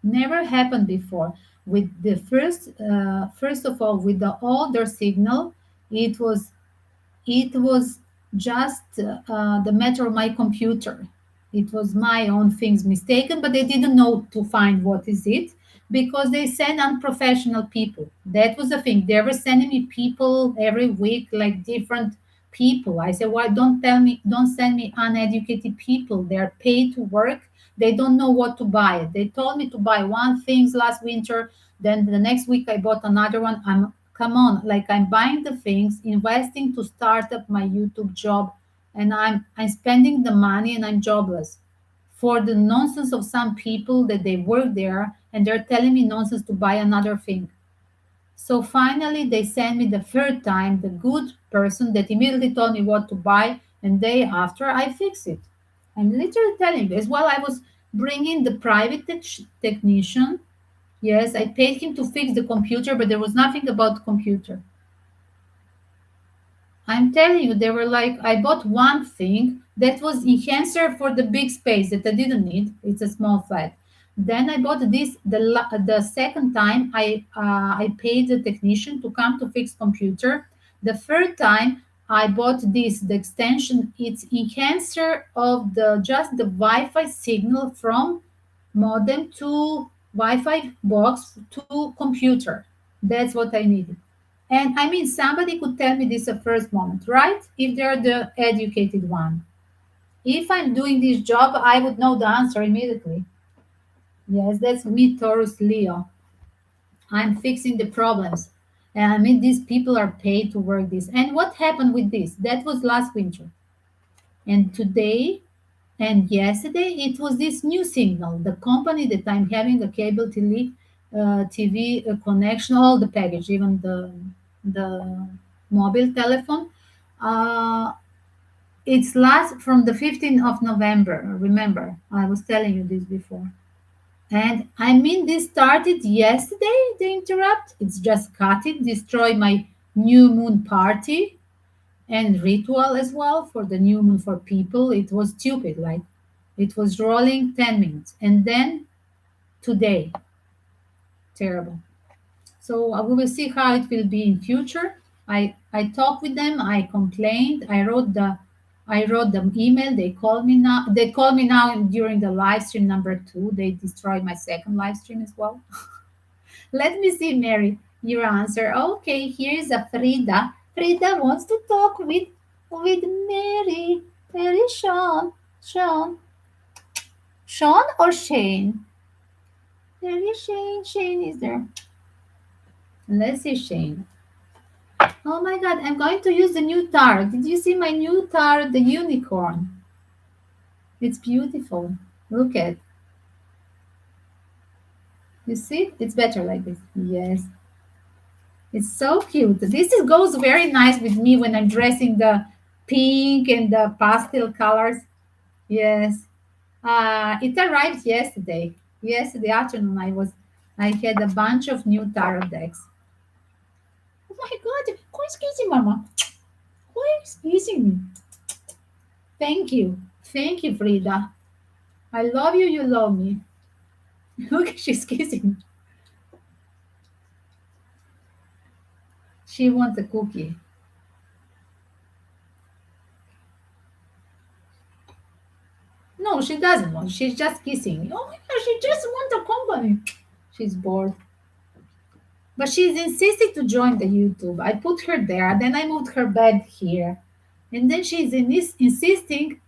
Never happened before. With the first of all, with the older signal, it was just the matter of my computer. It was my own things mistaken, but they didn't know to find what is it because they send unprofessional people. That was the thing. They were sending me people every week, like different people. I said, why don't send me uneducated people. They're paid to work. They don't know what to buy. They told me to buy one thing last winter. Then the next week I bought another one. Come on, like I'm buying the things, investing to start up my YouTube job, and I'm spending the money and I'm jobless for the nonsense of some people that they work there and they're telling me nonsense to buy another thing. So finally they sent me the third time the good person that immediately told me what to buy, and day after I fix it. I'm literally telling you, as well I was bringing the private technician. Yes, I paid him to fix the computer, but there was nothing about the computer. I'm telling you, they were like, I bought one thing that was enhancer for the big space that I didn't need. It's a small flat. Then I bought this the second time I paid the technician to come to fix computer. The third time I bought this the extension. It's enhancer of the just the Wi-Fi signal from modem to Wi-Fi box to computer. That's what I needed. And I mean, somebody could tell me this at first moment, right? If they're the educated one. If I'm doing this job, I would know the answer immediately. Yes, that's me, Taurus Leo. I'm fixing the problems. And I mean, these people are paid to work this. And what happened with this? That was last winter. And today and yesterday, it was this new signal. The company that I'm having a cable TV connection, all the package, even the mobile telephone. Uh, it's last from the 15th of November. Remember, I was telling you this before. And I mean, this started yesterday, the interrupt. It's just cut it, destroy my new moon party and ritual as well for the new moon for people. It was stupid. Like it was rolling 10 minutes. And then today, terrible. So we will see how it will be in future. I talked with them. I complained. I wrote them email. They called me now. They called me now during the live stream number 2. They destroyed my second live stream as well. Let me see, Mary, your answer. Okay, here's a Frida. Frida wants to talk with Mary. Mary, Sean or Shane? Mary, Shane is there. Let's see, Shane. Oh my God, I'm going to use the new tarot. Did you see my new tarot, the unicorn? It's beautiful. Look at. You see? It's better like this. Yes. It's so cute. This goes very nice with me when I'm dressing pink and the pastel colors. Yes. It arrived yesterday. Yesterday afternoon, I had a bunch of new tarot decks. Oh my God! Who is kissing, Mama? Who is kissing me? Thank you, Frida. I love you. You love me. Look, she's kissing. She wants a cookie. No, she doesn't want. She's just kissing. Oh my God! She just wants a company. She's bored. But she's insisting to join the YouTube. I put her there, then I moved her bed here. And then she's insisting.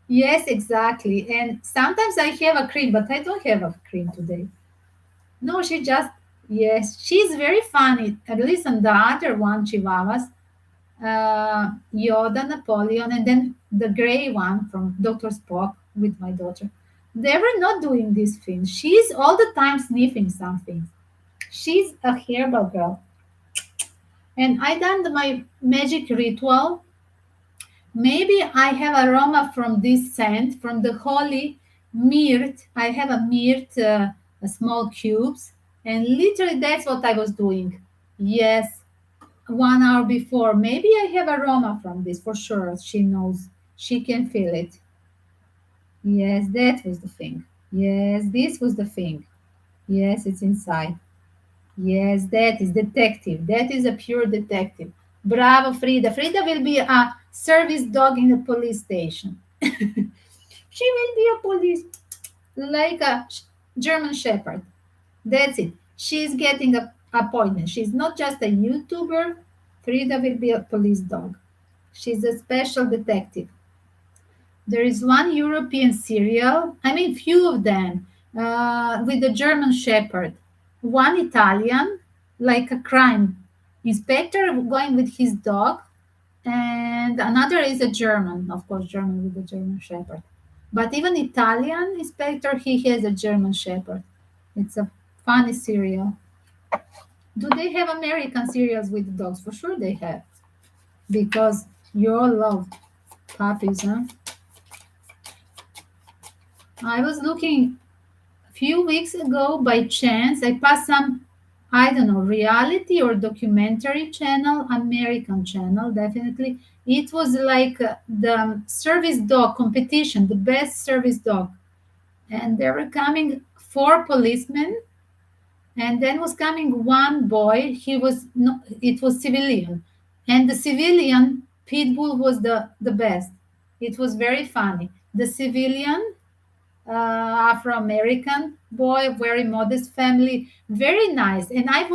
Yes, exactly. And sometimes I have a cream, but I don't have a cream today. No, she just, yes, she's very funny. At least on the other one, Chihuahuas, Yoda, Napoleon, and then the gray one from Dr. Spock with my daughter. They were not doing these things. She's all the time sniffing something. She's a herbal girl. And I done my magic ritual. Maybe I have aroma from this scent, from the holy myrrh. I have a myrrh, small cubes, and literally that's what I was doing. Yes, 1 hour before. Maybe I have aroma from this for sure. She knows. She can feel it. Yes, that was the thing. Yes, this was the thing. Yes, it's inside. Yes, that is detective. That is a pure detective. Bravo, Frida. Frida will be a service dog in a police station. She will be a police, like a German Shepherd. That's it. She's getting a appointment. She's not just a YouTuber. Frida will be a police dog. She's a special detective. There is one European serial, I mean, few of them, with the German Shepherd. One Italian, like a crime inspector going with his dog, and another is a German, of course, German with the German Shepherd. But even Italian inspector, he has a German Shepherd. It's a funny serial. Do they have American serials with dogs? For sure they have, because you all love puppies, huh? I was looking a few weeks ago by chance. I passed some, I don't know, reality or documentary channel, American channel, definitely. It was like the service dog competition, the best service dog. And there were coming four policemen, and then was coming one boy. He was no, it was civilian, and the civilian pit bull was the best. It was very funny. The civilian Afro-American boy, very modest family, very nice. And I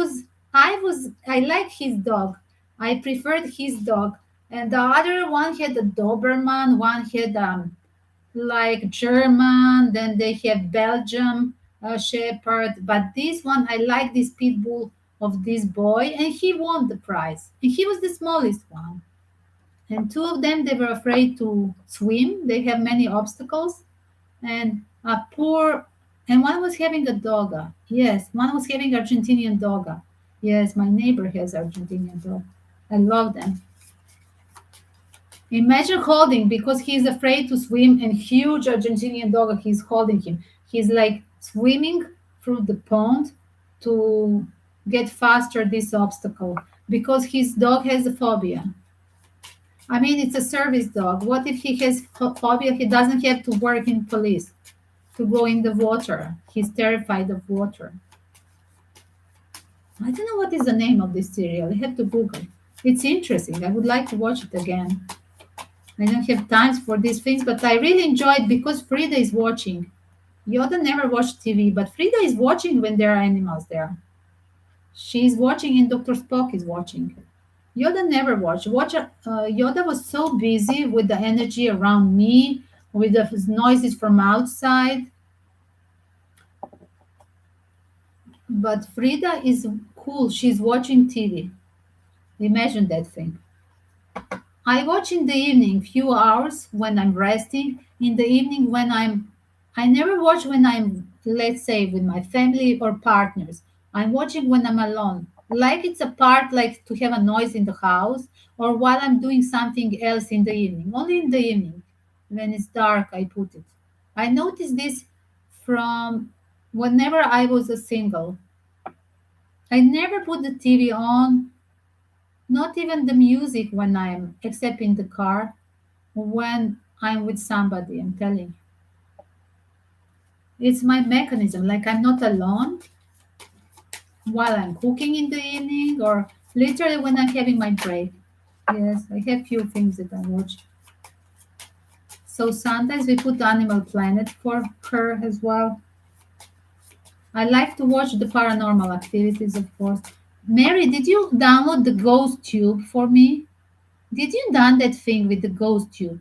like his dog. I preferred his dog. And the other one had a Doberman, one had like German, then they have Belgium Shepherd. But this one, I like this pit bull of this boy, and he won the prize. And he was the smallest one. And two of them, they were afraid to swim. They have many obstacles, and a poor, and one was having a dogga. Yes, one was having Argentinian dogga. Yes, my neighbor has Argentinian dog. I love them. Imagine holding, because he's afraid to swim, and huge Argentinian dogga, he's holding him. He's like swimming through the pond to get faster this obstacle, because his dog has a phobia. I mean, it's a service dog. What if he has phobia? He doesn't have to work in police to go in the water. He's terrified of water. I don't know what is the name of this serial. I have to Google. It's interesting. I would like to watch it again. I don't have time for these things, but I really enjoy it because Frida is watching. Yoda never watched TV, but Frida is watching when there are animals there. She's watching, and Dr. Spock is watching. Yoda never watched. Yoda was so busy with the energy around me, with the noises from outside. But Frida is cool. She's watching TV. Imagine that thing. I watch in the evening, few hours when I'm resting. In the evening I never watch when I'm, let's say, with my family or partners. I'm watching when I'm alone, like it's a part like to have a noise in the house, or while I'm doing something else in the evening. Only in the evening, when it's dark, I put it. I noticed this from whenever I was a single. I never put the TV on, not even the music when I'm, except in the car, when I'm with somebody. I'm telling you, it's my mechanism. Like I'm not alone while I'm cooking in the evening, or literally when I'm having my break. Yes, I have few things that I watch. So sometimes we put Animal Planet for her as well. I like to watch the paranormal activities, of course. Mary, did you download the ghost tube for me? Did you done that thing with the ghost tube?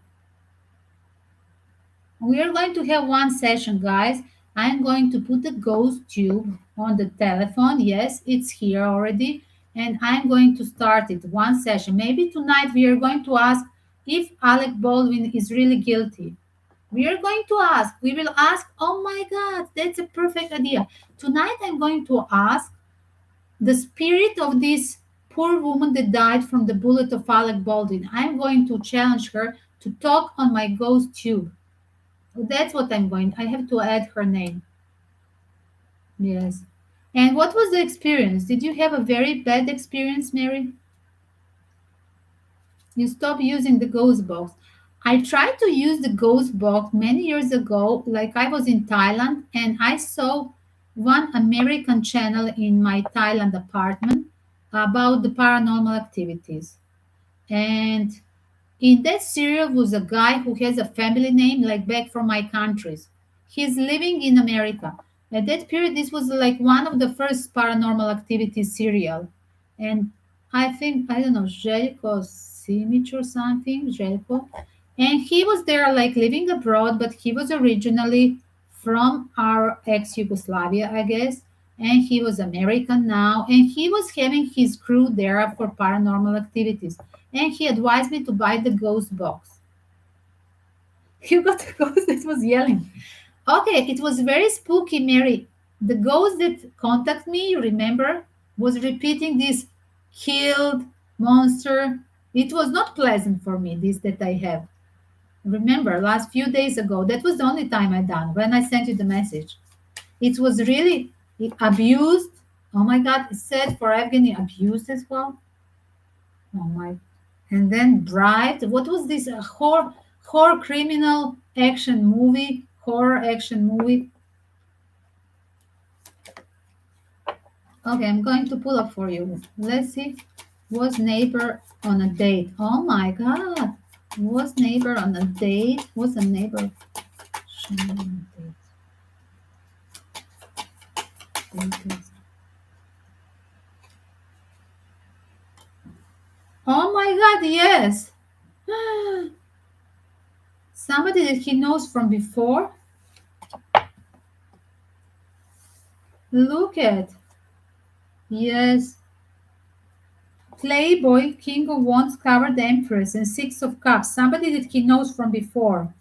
We are going to have one session, guys. I'm going to put the ghost tube on the telephone. Yes, it's here already. And I'm going to start it one session. Maybe tonight we are going to ask if Alec Baldwin is really guilty. We are going to ask. We will ask, oh my God, that's a perfect idea. Tonight I'm going to ask the spirit of this poor woman that died from the bullet of Alec Baldwin. I'm going to challenge her to talk on my ghost tube. That's what I'm going. I have to add her name. Yes. And what was the experience? Did you have a very bad experience, Mary? You stopped using the ghost box. I tried to use the ghost box many years ago, like I was in Thailand, and I saw one American channel in my Thailand apartment about the paranormal activities. And in that serial was a guy who has a family name like back from my countries. He's living in America. At that period, this was like one of the first paranormal activity serial. And I think, I don't know, Željko Simic or something, Željko. And he was there like living abroad, but he was originally from our ex-Yugoslavia, I guess. And he was American now. And he was having his crew there for paranormal activities, and he advised me to buy the ghost box. You got a ghost that was yelling. Okay, it was very spooky, Mary. The ghost that contacted me, you remember, was repeating this killed monster. It was not pleasant for me, this that I have. Remember, last few days ago, that was the only time I done when I sent you the message. It was really abused. Oh my God, it said for Evgeny abused as well. Oh my, and then bribed. What was this horror criminal action movie? Horror action movie. Okay, I'm going to pull up for you. Let's see. Was neighbor on a date? Oh my God. Was neighbor on a date? Was a neighbor? Oh my God, yes. Somebody that he knows from before. Look at. Yes. Playboy, King of Wands, covered Empress, and Six of Cups. Somebody that he knows from before.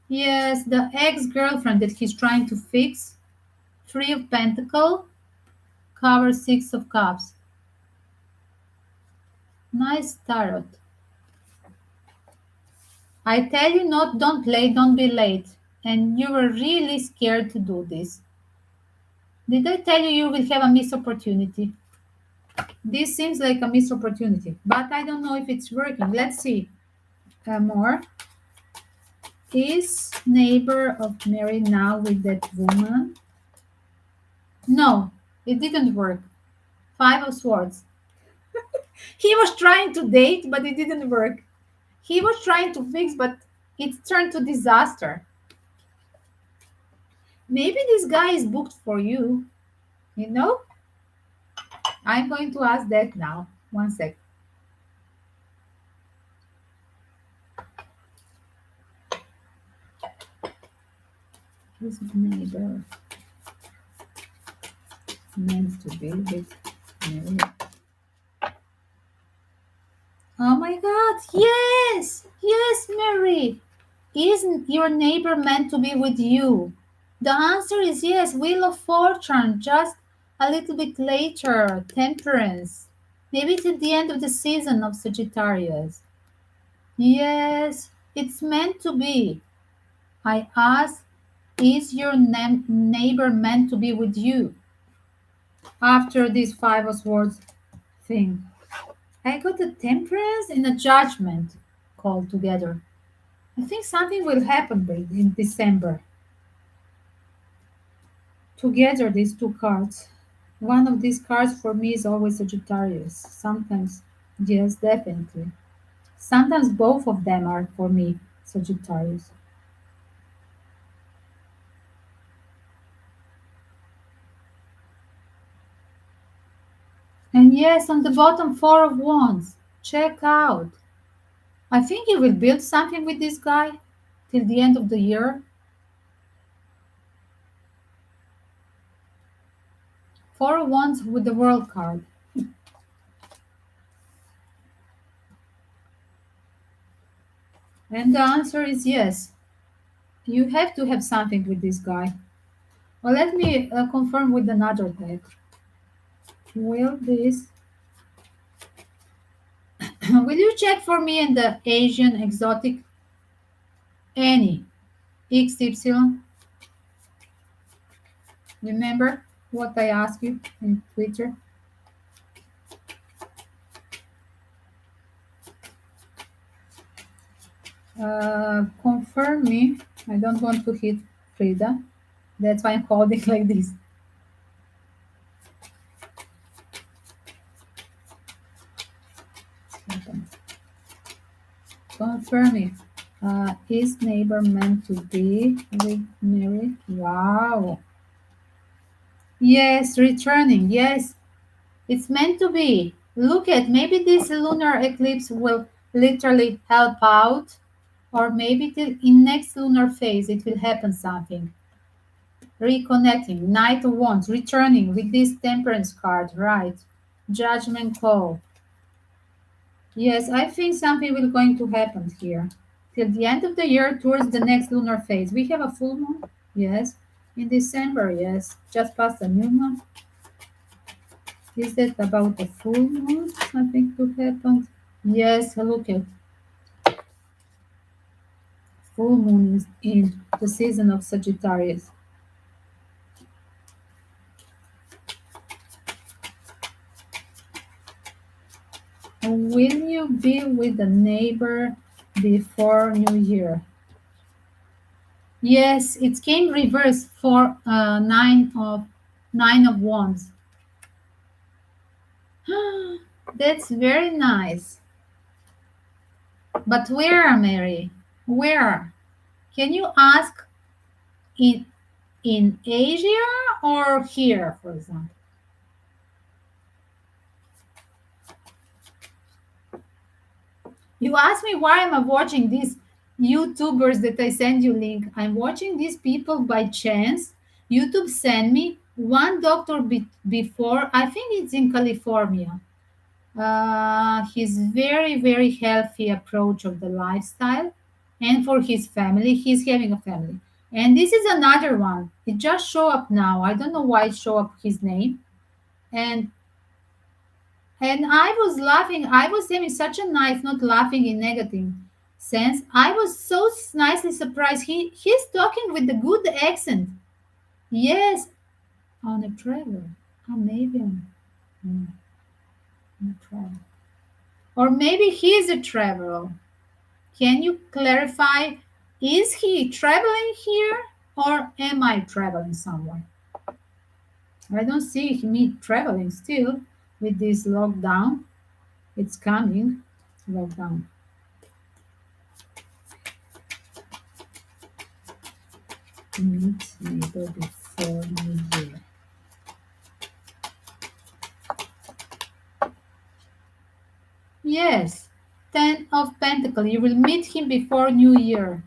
Yes, the ex-girlfriend that he's trying to fix. Three of Pentacles, cover Six of Cups. Nice tarot. I tell you not, don't play, don't be late. And you were really scared to do this. Did I tell you you will have a missed opportunity? This seems like a missed opportunity, but I don't know if it's working. Let's see. More. Is neighbor of Mary now with that woman? No, it didn't work. Five of Swords. He was trying to date, but it didn't work. He was trying to fix, but it turned to disaster. Maybe this guy is booked for you. You know? I'm going to ask that now. One sec. His neighbor meant to be with Mary. Oh my God, yes, yes, Mary. Isn't your neighbor meant to be with you? The answer is yes, Wheel of Fortune. Just a little bit later, Temperance. Maybe it's at the end of the season of Sagittarius. Yes, it's meant to be. I ask, is your neighbor meant to be with you? After this Five of Swords thing, I got a Temperance and a Judgment called together. I think something will happen in December. Together, these two cards. One of these cards for me is always Sagittarius. Sometimes, yes, definitely. Sometimes both of them are for me Sagittarius. And yes, on the bottom, Four of Wands. Check out. I think you will build something with this guy till the end of the year. Four of Wands with the World card. And the answer is yes. You have to have something with this guy. Well, let me confirm with another deck. Will this... Will you check for me in the Asian exotic? Any. XY. Remember what I asked you in Twitter? Confirm me. I don't want to hit Frida. That's why I'm holding like this. Confirm me. Is neighbor meant to be with Mary? Wow. Yes, returning. Yes, it's meant to be. Look at, maybe this lunar eclipse will literally help out, or maybe till in next lunar phase it will happen something. Reconnecting, Knight of Wands, returning with this Temperance card, right? Judgment call. Yes, I think something will going to happen here. Till the end of the year, towards the next lunar phase. We have a full moon, yes. In December, yes. Just past the new moon. Is it about the full moon? Something could happen. Yes, look at full moon is in the season of Sagittarius. Will you be with the neighbor before New Year? Yes, it came reversed for nine of wands. That's very nice. But where, Mary? Where? Can you ask in Asia or here, for example? You asked me why am I watching these YouTubers that I send you link. I'm watching these people by chance. YouTube sent me one doctor before. I think it's in California. His very, very healthy approach of the lifestyle, and for his family, he's having a family. And this is another one. It just show up now. I don't know why it show up his name. And I was laughing. I was having such a nice, not laughing in negative sense. I was so nicely surprised. He's talking with a good accent. Yes, on a travel. Maybe on a travel. Or maybe he's a traveler. Can you clarify? Is he traveling here or am I traveling somewhere? I don't see me traveling still with this lockdown. It's coming, lockdown. Meet neighbor before New Year. Yes, 10 of Pentacles. You will meet him before New Year.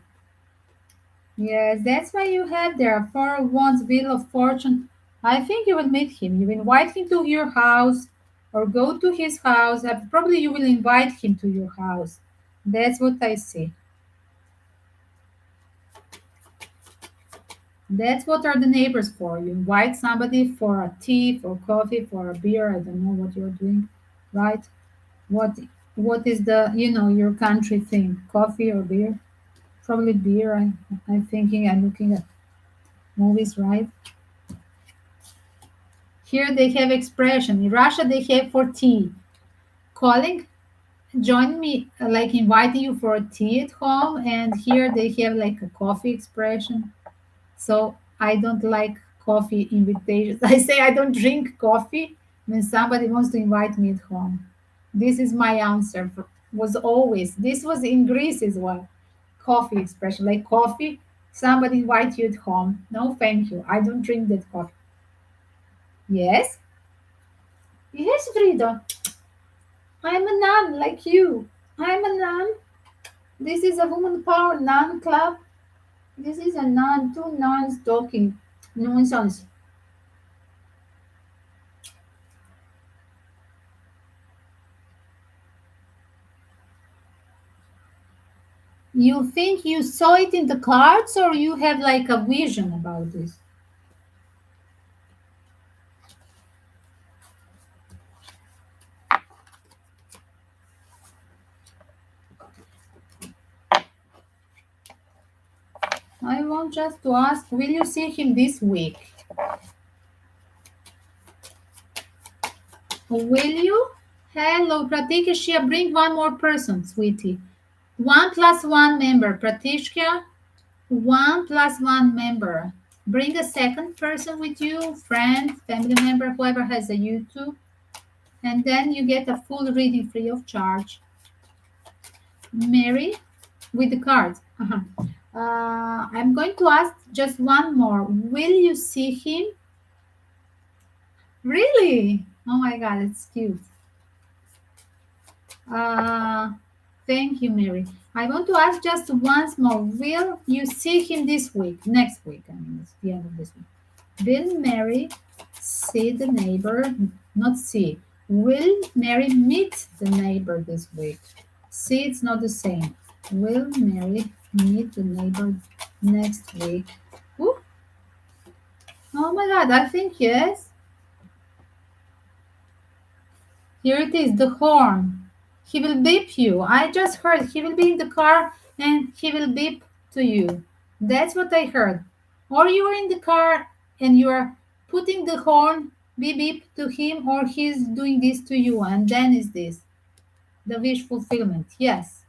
Yes, that's why you have there 4 of Wands, Wheel of Fortune. I think you will meet him. You invite him to your house or go to his house. Probably you will invite him to your house. That's what I see. That's what are the neighbors for. You invite somebody for a tea, for coffee, for a beer. I don't know what you're doing, right? What what is the your country thing? Coffee or beer? Probably beer. I'm thinking. I'm looking at movies, right? Here they have expression. In Russia they have for tea. Calling, join me, like inviting you for a tea at home, and here they have like a coffee expression. So I don't like coffee invitations. I say I don't drink coffee when somebody wants to invite me at home. This is my answer. Was always this was in Greece as well. Coffee expression like coffee. Somebody invite you at home. No, thank you. I don't drink that coffee. Yes, yes, Frida. I'm a nun like you. I'm a nun. This is a woman power nun club. This is a nun. Two nuns talking nonsense. You think you saw it in the cards or you have like a vision about this? I want just to ask, will you see him this week? Will you? Hello, Pratikshya. Bring one more person, sweetie. 1 + 1 member. Pratikshya, 1 + 1 member. Bring a second person with you, friend, family member, whoever has a YouTube. And then you get a full reading free of charge. Mary, with the cards. I'm going to ask just one more. Will you see him? Really? Oh my God, it's cute. Uh, Thank you, Mary. I want to ask just once more. Will you see him this week? Next week, I mean, it's the end of this week. Will Mary see the neighbor? Not see. Will Mary meet the neighbor this week? See, it's not the same. Will Mary meet the neighbor next week? Ooh. Oh my God, I think yes. Here it is, the horn. He will beep you. I just heard he will be in the car and he will beep to you. That's what I heard. Or you are in the car and you are putting the horn, beep beep to him, or he's doing this to you. And then is this the wish fulfillment? Yes.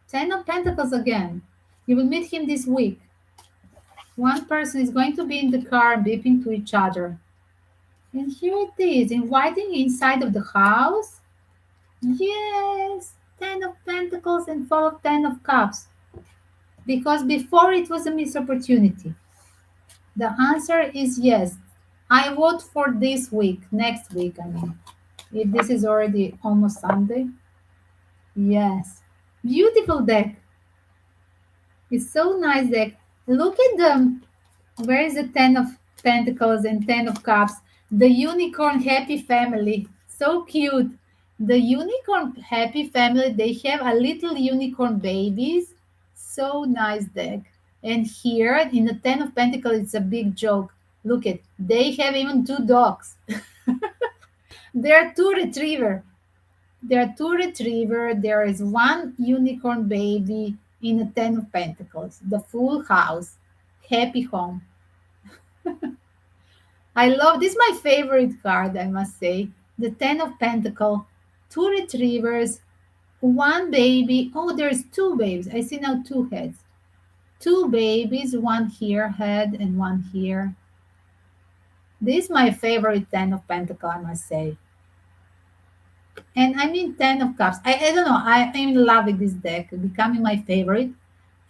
10 of Pentacles again. You will meet him this week. One person is going to be in the car beeping to each other. And here it is, inviting inside of the house. Yes, 10 of Pentacles and 4 of 10 of Cups. Because before it was a missed opportunity. The answer is yes. I vote for this week, next week, I mean. If this is already almost Sunday. Yes. Beautiful deck. It's so nice deck. Look at them. Where is the 10 of Pentacles and 10 of Cups? The unicorn happy family. So cute. The unicorn happy family, they have a little unicorn babies. So nice deck. And here in the 10 of Pentacles, it's a big joke. Look at, they have even 2 dogs. There are 2 retriever. There are 2 retriever. There is 1 unicorn baby in the 10 of Pentacles. The full house. Happy home. I love this. Is my favorite card, I must say. The 10 of Pentacles, 2 retrievers, 1 baby. Oh, there's 2 babies. I see now 2 heads. 2 babies, one here head and one here. This is my favorite 10 of Pentacles, I must say. And I mean 10 of Cups. I don't know. I'm in love with this deck, becoming my favorite.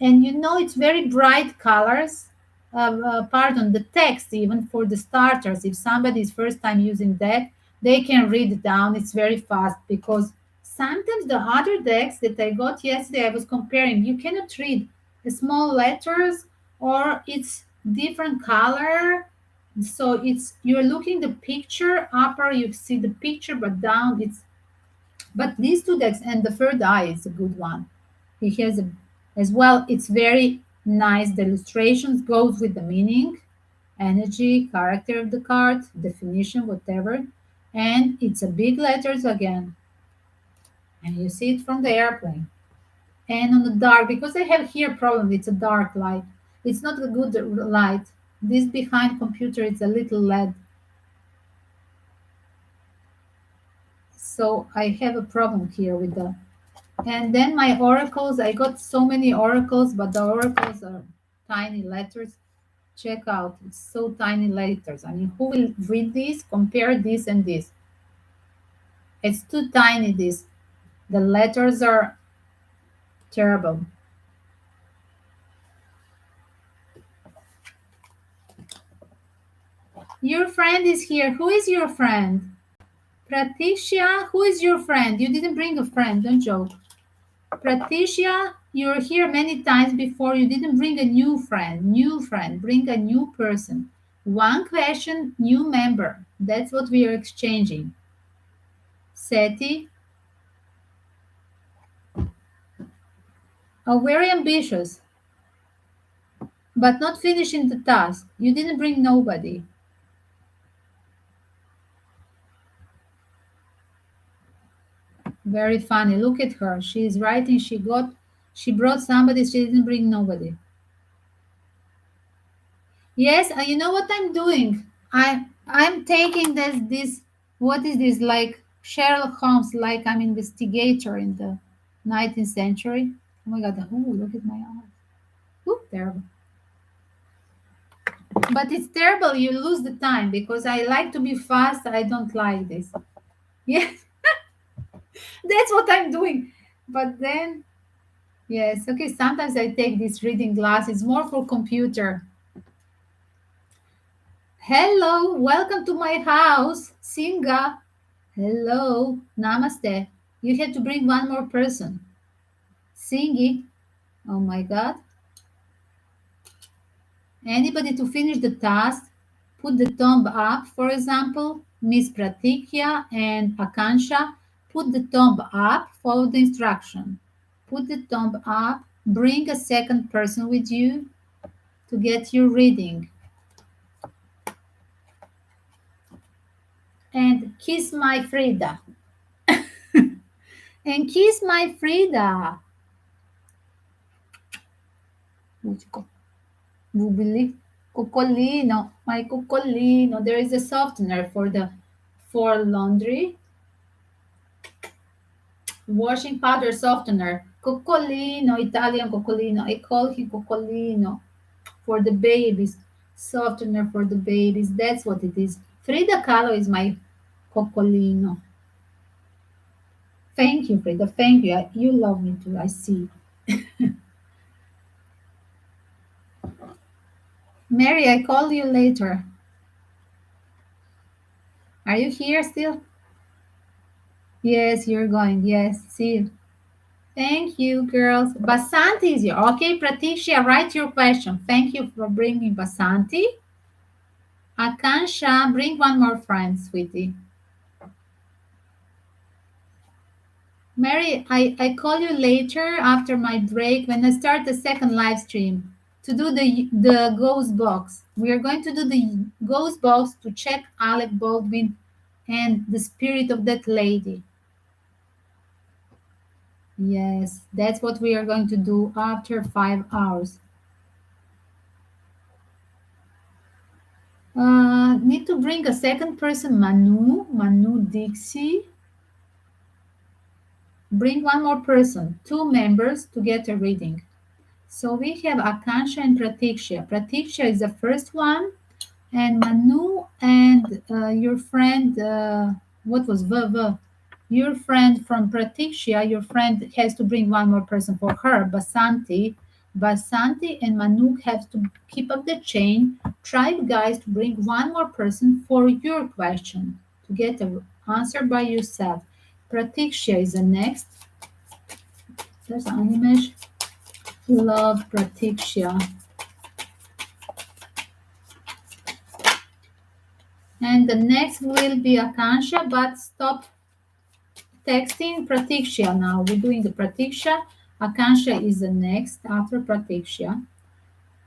And it's very bright colors. Pardon, the text even for the starters. If somebody is first time using deck, they can read it down. It's very fast because sometimes the other decks that I got yesterday, I was comparing. You cannot read the small letters or it's different color. So you're looking the picture upper, you see the picture, but down it's. But these 2 decks and the third eye is a good one. He has as well. It's very nice. The illustrations goes with the meaning. energy, character of the card, definition, whatever. And it's a big letters again. And you see it from the airplane. And on the dark, because I have here problem, it's a dark light. It's not a good light. This behind computer is a little LED. So I have a problem here with the, and then my oracles, I got so many oracles, but the oracles are tiny letters. Check out, it's so tiny letters. I mean, who will read this? Compare this and this. It's too tiny, this. The letters are terrible. Your friend is here. Who is your friend? Praticia, who is your friend? You didn't bring a friend, don't joke. Praticia, you're here many times before. You didn't bring a new friend. New friend, bring a new person. One question, new member. That's what we are exchanging. Seti, oh, very ambitious, but not finishing the task. You didn't bring nobody. Very funny. Look at her. She is writing. She brought somebody. She didn't bring nobody. Yes, you know what I'm doing? I'm taking this. What is this, like Sherlock Holmes? Like I'm investigator in the 19th century. Oh my God! Oh, look at my eyes. Ooh, terrible. But it's terrible. You lose the time because I like to be fast. I don't like this. Yes, that's what I'm doing. But then, yes, okay. Sometimes I take this reading glass. It's more for computer. Hello, welcome to my house, Singa. Hello, namaste. You had to bring one more person. Singi. Oh my God. Anybody to finish the task? Put the thumb up, for example, Miss Pratikya and Akansha. Put the thumb up, follow the instruction. Put the thumb up, bring a second person with you to get your reading. And kiss my Frida. And kiss my Frida. Dobili, Cucolino, my Cucolino. There is a softener for laundry. Washing powder softener. Cucolino, Italian Cucolino. I call him Cucolino for the babies. Softener for the babies. That's what it is. Frida Kahlo is my Cucolino. Thank you, Frida. Thank you. You love me too. I see. Mary, I call you later. Are you here still? Yes, you're going. Yes, see you. Thank you, girls. Basanti is here. Okay, Pratisha, write your question. Thank you for bringing Basanti. Akansha, bring one more friend, sweetie. Mary, I call you later after my break when I start the second live stream to do the ghost box. We are going to do the ghost box to check Alec Baldwin and the spirit of that lady. Yes, that's what we are going to do after 5 hours. Need to bring a second person, Manu Dixie. Bring one more person, 2 members to get a reading. So we have Akansha and Pratiksha. Pratiksha is the first one, and Manu and your friend, what was V? Your friend from Pratiksha, your friend has to bring one more person for her, Basanti. Basanti and Manu have to keep up the chain. Try, guys, to bring one more person for your question to get an answer by yourself. Pratiksha is the next. There's an image. Love Pratiksha. And the next will be Akansha, but stop texting Pratiksha now. We're doing the Pratiksha. Akansha is the next after Pratiksha.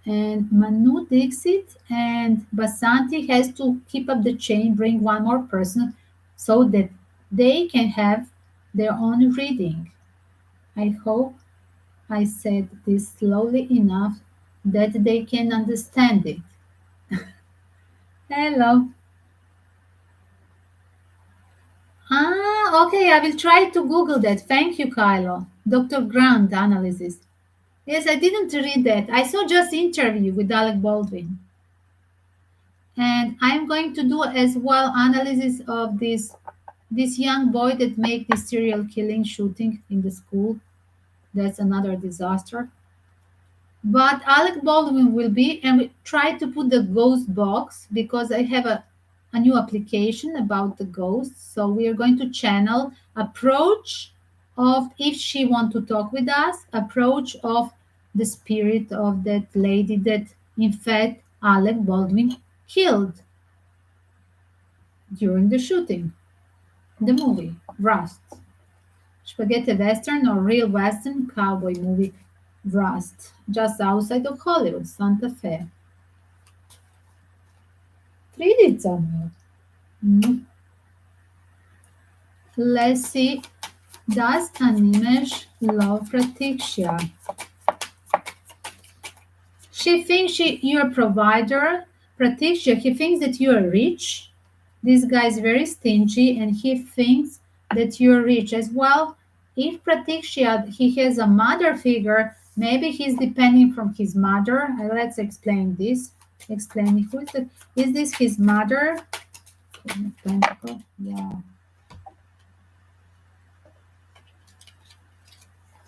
And Manu Dixit and Basanti has to keep up the chain, bring one more person so that they can have their own reading. I hope I said this slowly enough that they can understand it. Hello. Okay, I will try to Google that. Thank you, Kylo. Dr. Grant analysis. Yes, I didn't read that. I saw just interview with Alec Baldwin. And I'm going to do as well analysis of this young boy that make this serial killing shooting in the school. That's another disaster. But Alec Baldwin will be, and we try to put the ghost box because I have a new application about the ghosts. So we are going to channel approach of if she want to talk with us, approach of the spirit of that lady that in fact Alec Baldwin killed during the shooting. The movie Rust. Spaghetti Western or real Western cowboy movie Rust, just outside of Hollywood, Santa Fe. 3D somewhere. Let's see. Does Animesh love Pratikshya? She thinks you're a provider. Pratikshya, he thinks that you are rich. This guy is very stingy and he thinks that you're rich as well. If Pratikshya, he has a mother figure, maybe he's depending from his mother. Let's explain this. Explain who is it? Is this his mother? Pentacle. Yeah.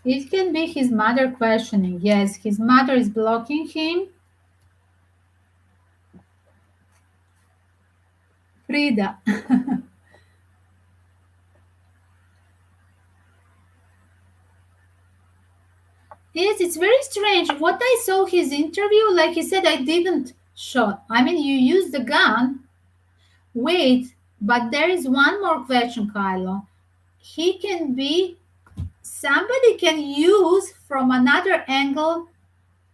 It can be his mother questioning. Yes, his mother is blocking him. Frida. Yes, it's very strange. What I saw his interview, like he said, I didn't shot. I mean, you used the gun. Wait, but there is one more question, Kylo. He can be, somebody can use from another angle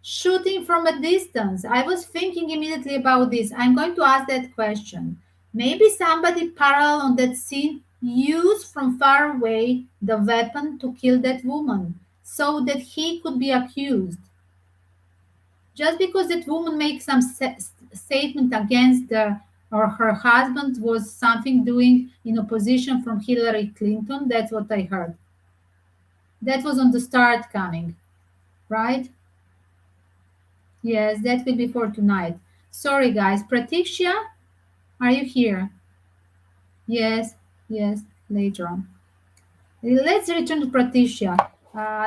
shooting from a distance. I was thinking immediately about this. I'm going to ask that question. Maybe somebody parallel on that scene used from far away the weapon to kill that woman so that he could be accused. Just because that woman makes some statement against or her husband was something doing in opposition from Hillary Clinton, that's what I heard. That was on the start coming, right? Yes, that will be for tonight. Sorry, guys. Pratikshya, are you here? Yes, yes, later on. Let's return to Pratisha.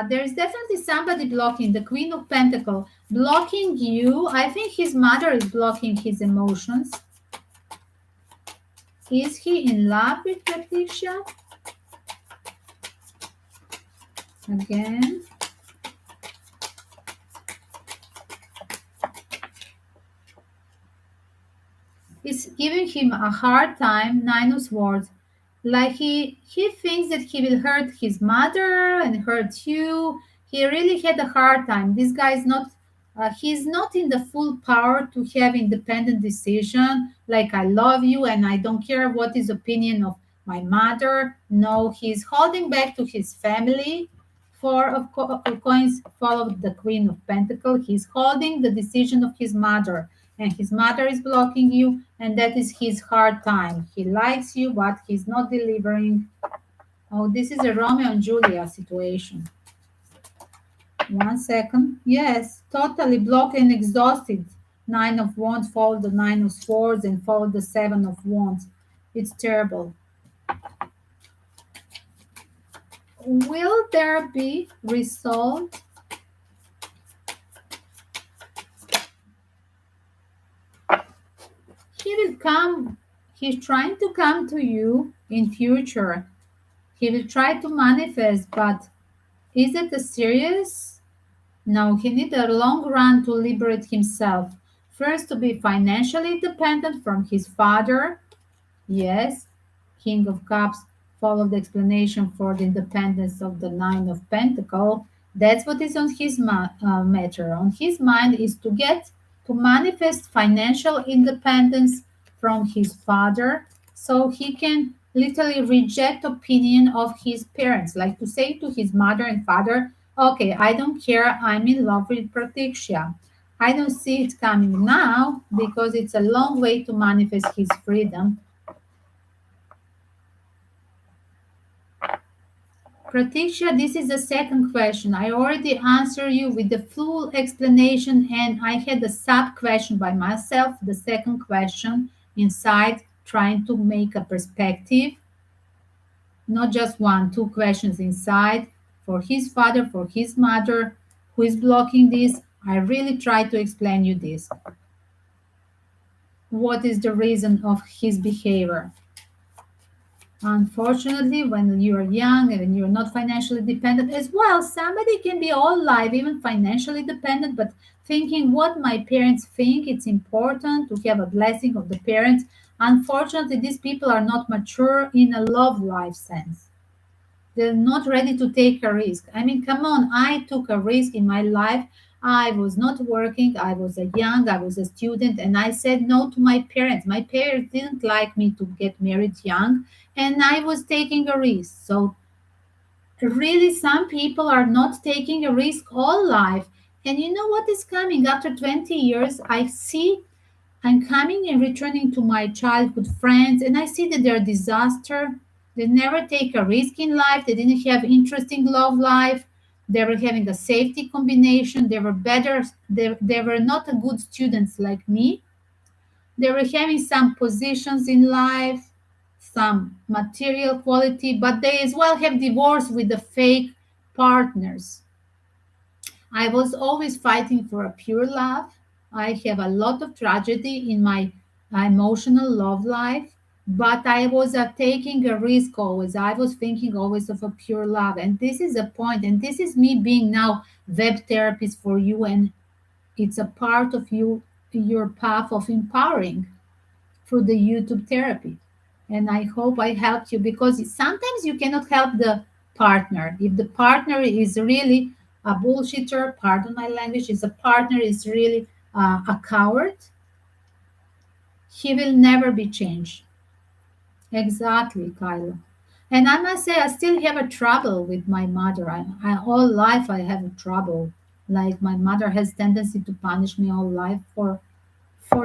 There is definitely somebody blocking the Queen of Pentacles, blocking you. I think his mother is blocking his emotions. Is he in love with Pratisha? Again. It's giving him a hard time, Nine of Swords. Like he thinks that he will hurt his mother and hurt you. He really had a hard time. This guy is not he's not in the full power to have independent decision like I love you and I don't care what is opinion of my mother. No, he's holding back to his family. Four of coins followed the Queen of Pentacles. He's holding the decision of his mother and his mother is blocking you, and that is his hard time. He likes you, but he's not delivering. Oh, this is a Romeo and Julia situation. 1 second. Yes, totally blocked and exhausted. Nine of Wands, followed the Nine of Swords, and followed the Seven of Wands. It's terrible. Will there be result? He will come. He's trying to come to you in future. He will try to manifest, but is it a serious? No, he needs a long run to liberate himself. First, to be financially independent from his father. Yes, King of Cups followed the explanation for the independence of the Nine of Pentacles. That's what is on his matter. On his mind is to get to manifest financial independence from his father, so he can literally reject opinion of his parents, like to say to his mother and father, okay, I don't care, I'm in love with Pratiksha. I don't see it coming now because it's a long way to manifest his freedom. Pratisha, this is the second question. I already answered you with the full explanation, and I had a sub question by myself, the second question inside, trying to make a perspective, not just one, two questions inside for his father, for his mother, who is blocking this. I really try to explain you this. What is the reason of his behavior? Unfortunately, when you're young and you're not financially dependent as well, somebody can be all life, even financially dependent, but thinking what my parents think, it's important to have a blessing of the parents. Unfortunately, these people are not mature in a love life sense. They're not ready to take a risk. I mean, come on, I took a risk in my life. I was not working, I was a young, I was a student, and I said no to my parents. My parents didn't like me to get married young, and I was taking a risk. So, really, some people are not taking a risk all life. And you know what is coming after 20 years? I see I'm coming and returning to my childhood friends, and I see that they're a disaster. They never take a risk in life. They didn't have interesting love life. They were having a safety combination. They were better. They were not a good students like me. They were having some positions in life, some material quality, but they as well have divorced with the fake partners. I was always fighting for a pure love. I have a lot of tragedy in my emotional love life, but I was taking a risk always. I was thinking always of a pure love. And this is a point, and this is me being now web therapist for you, and it's a part of you, your path of empowering through the YouTube therapy. And I hope I helped you because sometimes you cannot help the partner. If the partner is really a bullshitter, pardon my language, if the partner is really a coward, he will never be changed. Exactly, Kyla. And I must say, I still have a trouble with my mother. I all life I have a trouble. Like my mother has tendency to punish me all life for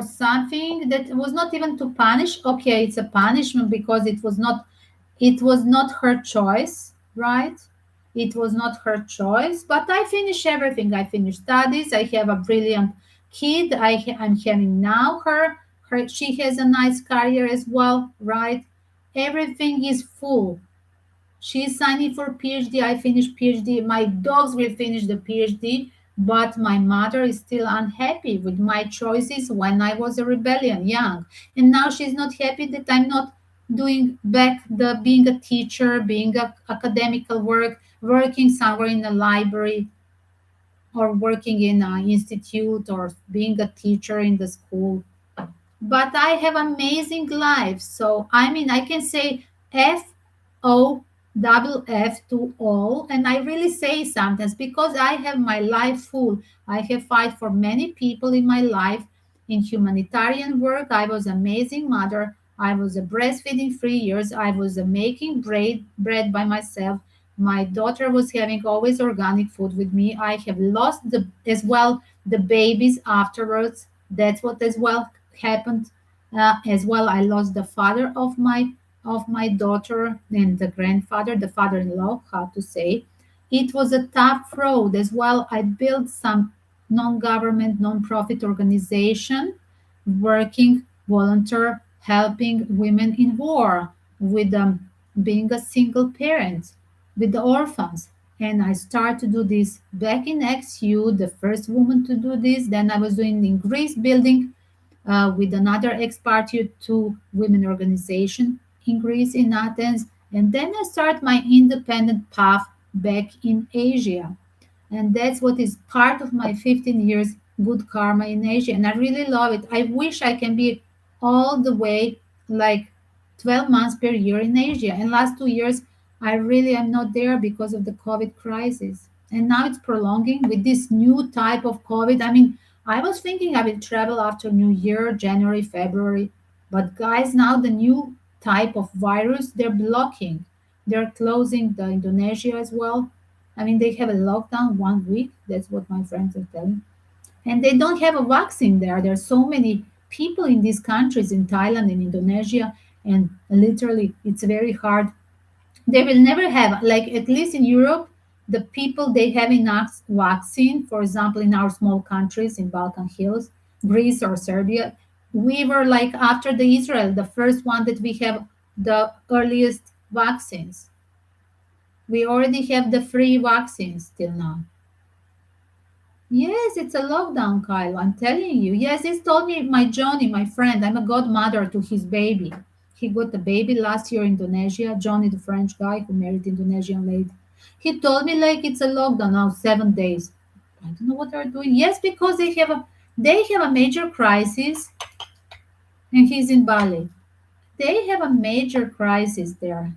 something that was not even to punish. Okay, it's a punishment because it was not her choice, right? It was not her choice, but I finished everything. I finished studies. I have a brilliant kid. I'm having now her. She has a nice career as well, right? Everything is full. She's signing for PhD. I finished PhD. My dogs will finish the PhD, but my mother is still unhappy with my choices when I was a rebellion young. And now she's not happy that I'm not doing back the being a teacher, being a academical work, working somewhere in a library or working in an institute or being a teacher in the school. But I have amazing life. So I mean, I can say FOFF to all, and I really say sometimes because I have my life full. I have fight for many people in my life. In humanitarian work, I was amazing mother. I was a breastfeeding 3 years. I was a making bread by myself. My daughter was having always organic food with me. I have lost the as well the babies afterwards. That's what as well happened. As well, I lost the father of my daughter and the grandfather, the father-in-law, how to say. It was a tough road as well. I built some non-government, non-profit organization working volunteer helping women in war with being a single parent with the orphans. And I started to do this back in XU, the first woman to do this. Then I was doing in Greece building with another expatriate to women organization in Greece, in Athens. And then I start my independent path back in Asia. And that's what is part of my 15 years good karma in Asia. And I really love it. I wish I can be all the way like 12 months per year in Asia. And last 2 years, I really am not there because of the COVID crisis. And now it's prolonging with this new type of COVID. I mean, I was thinking I will travel after New Year, January, February. But guys, now the new type of virus, they're blocking. They're closing the Indonesia as well. I mean, they have a lockdown 1 week. That's what my friends are telling. And they don't have a vaccine there. There are so many people in these countries, in Thailand, in Indonesia, and literally it's very hard. They will never have, like at least in Europe, the people they have enough vaccine. For example, in our small countries in Balkan Hills, Greece or Serbia, we were like after the Israel, the first one that we have the earliest vaccines. We already have the free vaccines till now. Yes, it's a lockdown, Kyle. I'm telling you. Yes, he's told me my Johnny, my friend. I'm a godmother to his baby. He got a baby last year in Indonesia. Johnny, the French guy who married Indonesian lady. He told me like it's a lockdown now, 7 days. I don't know what they're doing. Yes, because they have a major crisis, and he's in Bali. They have a major crisis there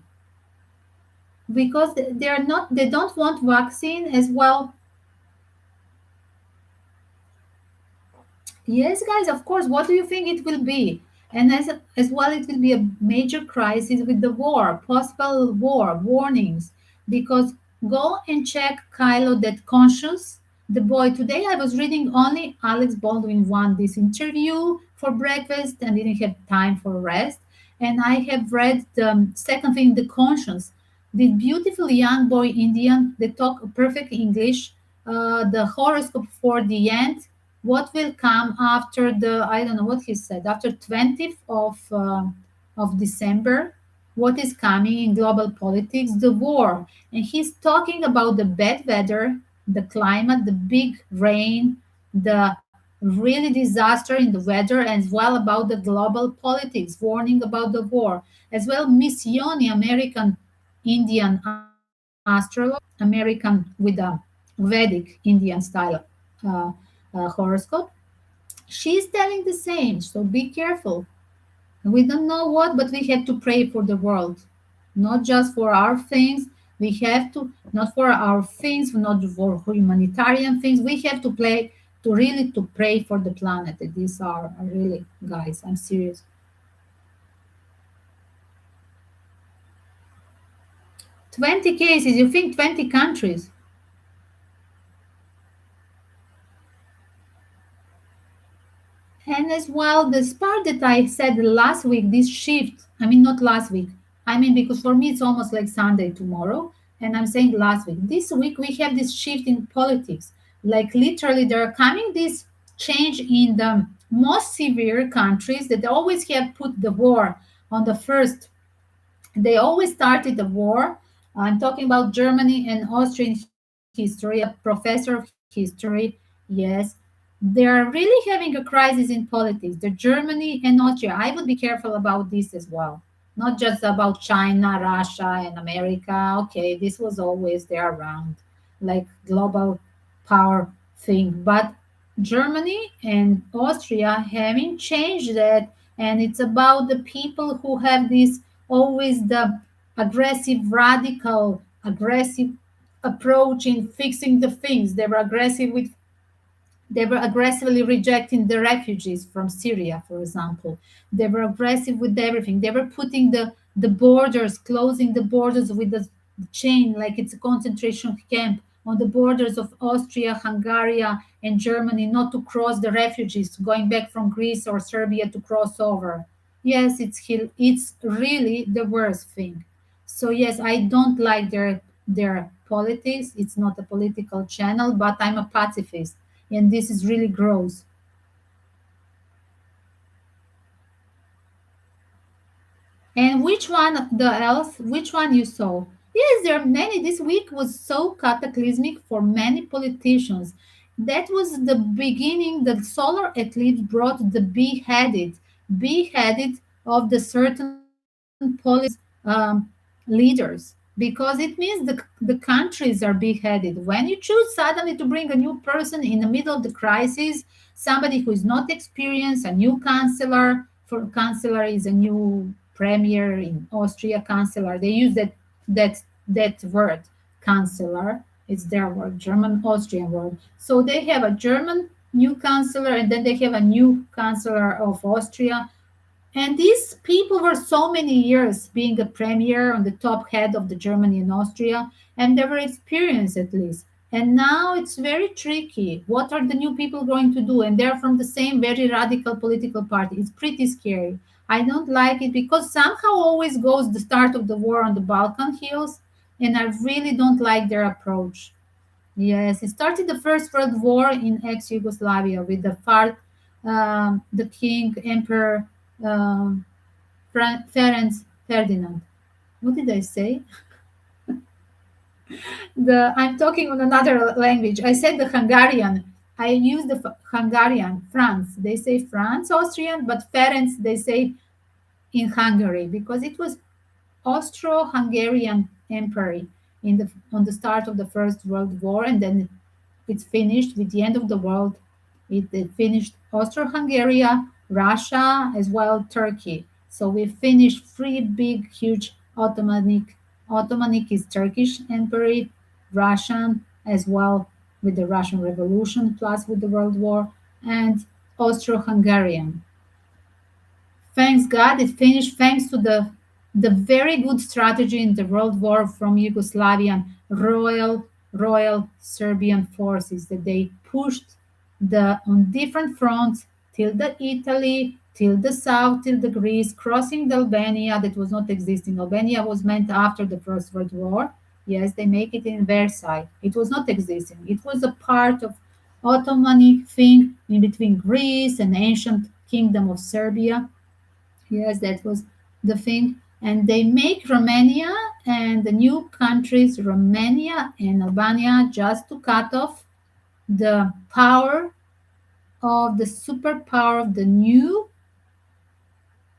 because they don't want vaccine as well. Yes, guys, of course. What do you think it will be? And as well, it will be a major crisis with the war, possible war, warnings. Because go and check Kylo that conscious, the boy. Today I was reading only Alex Baldwin won this interview for breakfast and didn't have time for rest. And I have read the second thing, the conscience. The beautiful young boy Indian, they talk perfect English. The horoscope for the end, what will come after the, I don't know what he said, after 20th of December, what is coming in global politics, the war. And he's talking about the bad weather, the climate, the big rain, the really disaster in the weather, as well about the global politics, warning about the war. As well, Miss Yoni, American Indian astrologer, American with a Vedic Indian style uh, horoscope, she's telling the same. So be careful. We don't know what, but we have to pray for the world, not just for our things. We have to, not for our things, not for humanitarian things. We have to play to really to pray for the planet. These are really, guys, I'm serious. 20 cases, you think 20 countries? And as well, this part that I said last week, this shift, I mean, not last week, I mean, because for me it's almost like Sunday tomorrow, and I'm saying last week. This week we have this shift in politics. Like literally, there are coming this change in the most severe countries that always have put the war on the first. They always started the war. I'm talking about Germany and Austrian history, a professor of history. Yes, they're really having a crisis in politics. The Germany and Austria. I would be careful about this as well. Not just about China, Russia, and America. Okay, this was always there around, like global power thing. But Germany and Austria having changed that, and it's about the people who have this always the aggressive, radical, aggressive approach in fixing the things. They were aggressively rejecting the refugees from Syria, for example. They were aggressive with everything. They were putting the borders, closing the borders with the chain, like it's a concentration camp on the borders of Austria, Hungary, and Germany, not to cross the refugees going back from Greece or Serbia to cross over. Yes, it's really the worst thing. So yes, I don't like their politics. It's not a political channel, but I'm a pacifist, and this is really gross. And which one the else? Which one you saw? Yes, there are many. This week was so cataclysmic for many politicians. That was the beginning. The solar eclipse brought the beheaded of the certain policy leaders, because it means the countries are beheaded. When you choose suddenly to bring a new person in the middle of the crisis, somebody who is not experienced, a new chancellor, for chancellor is a new premier in Austria, chancellor. They use that word, chancellor, It's their word, German-Austrian word. So they have a German new chancellor, and then they have a new chancellor of Austria. And these people were so many years being a premier on the top head of the Germany and Austria, and they were experienced at least. And now it's very tricky. What are the new people going to do? And they're from the same very radical political party. It's pretty scary. I don't like it because somehow always goes the start of the war on the Balkan Hills, and I really don't like their approach. Yes, it started the First World War in ex-Yugoslavia with the king, emperor, um, Ferenc Ferdinand. What did I say? I'm talking on another language. I said the Hungarian. I use the Hungarian, France. They say France, Austrian, but Ferenc they say in Hungary because it was Austro-Hungarian Empire in the on the start of the First World War, and then it's finished with the end of the world. It finished Austro-Hungary, Russia, as well Turkey. So we finished three big, huge Ottomanic. Ottomanic is Turkish Empire, Russian as well with the Russian Revolution, plus with the World War, and Austro-Hungarian. Thanks God, it finished thanks to the very good strategy in the World War from Yugoslavian Royal Serbian forces that they pushed the on different fronts till the Italy, till the south, till the Greece, crossing the Albania that was not existing. Albania was meant after the First World War. Yes, they make it in Versailles. It was not existing. It was a part of Ottoman thing in between Greece and ancient kingdom of Serbia. Yes, that was the thing. And they make Romania and the new countries, Romania and Albania, just to cut off the power of the superpower of the new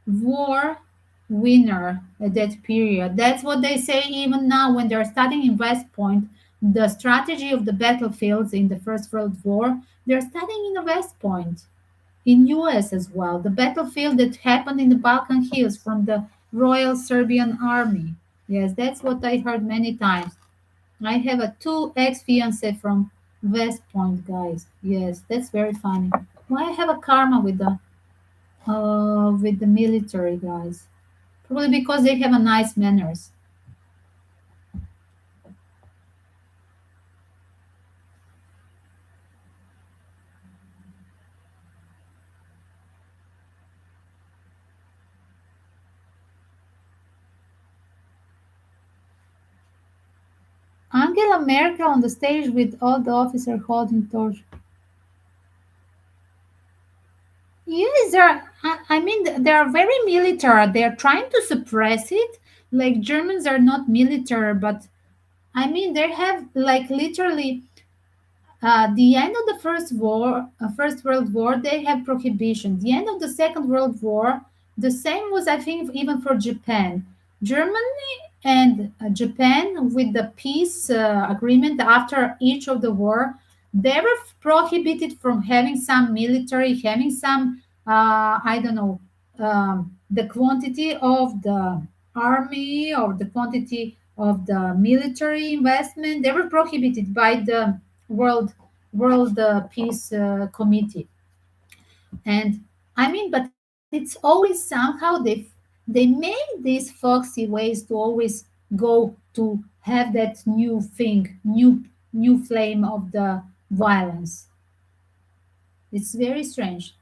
war winner at that period. That's what they say even now when they're studying in West Point. The strategy of the battlefields in the First World War, they're studying in the West Point in US as well, the battlefield that happened in the Balkan Hills from the Royal Serbian Army. Yes, that's what I heard many times. I have a two ex-fiance from West Point, guys. Yes, that's very funny. Why I have a karma with the military guys? Probably because they have a nice manners. Angela Merkel on the stage with all the officers holding torch. Yes, I mean, they are very military. They are trying to suppress it. Like Germans are not military, but I mean, they have like literally the end of the First World War, they have prohibition. The end of the Second World War, the same was, I think, even for Japan. Germany and Japan, with the peace agreement after each of the war, they were prohibited from having some military, having some, I don't know, the quantity of the army or the quantity of the military investment. They were prohibited by the World Peace Committee. And I mean, but it's always somehow they make these foxy ways to always go to have that new thing, new flame of the violence. It's very strange.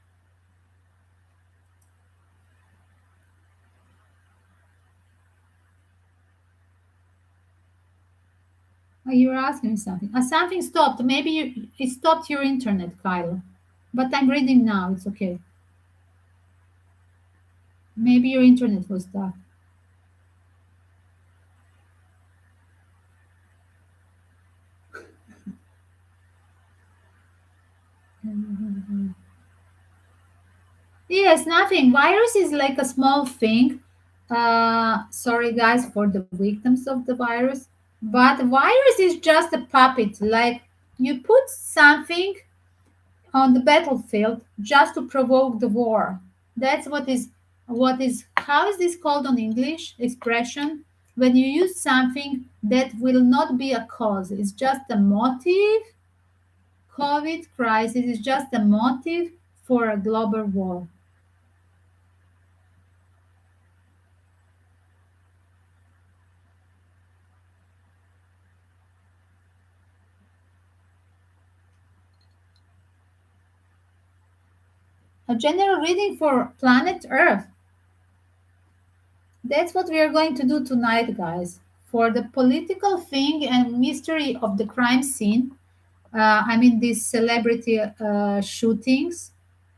You're asking me something. Something stopped. Maybe it stopped your internet, Kyle. But I'm reading now. It's okay. Maybe your internet was stuck. Yes, nothing. Virus is like a small thing. Sorry, guys, for the victims of the virus. But virus is just a puppet. Like you put something on the battlefield just to provoke the war. That's what is how is this called on English expression? when you use something that will not be a cause, it's just a motive. COVID crisis is just a motive for a global war. A general reading for planet Earth. That's what we are going to do tonight, guys. For the political thing and mystery of the crime scene, I mean, these celebrity shootings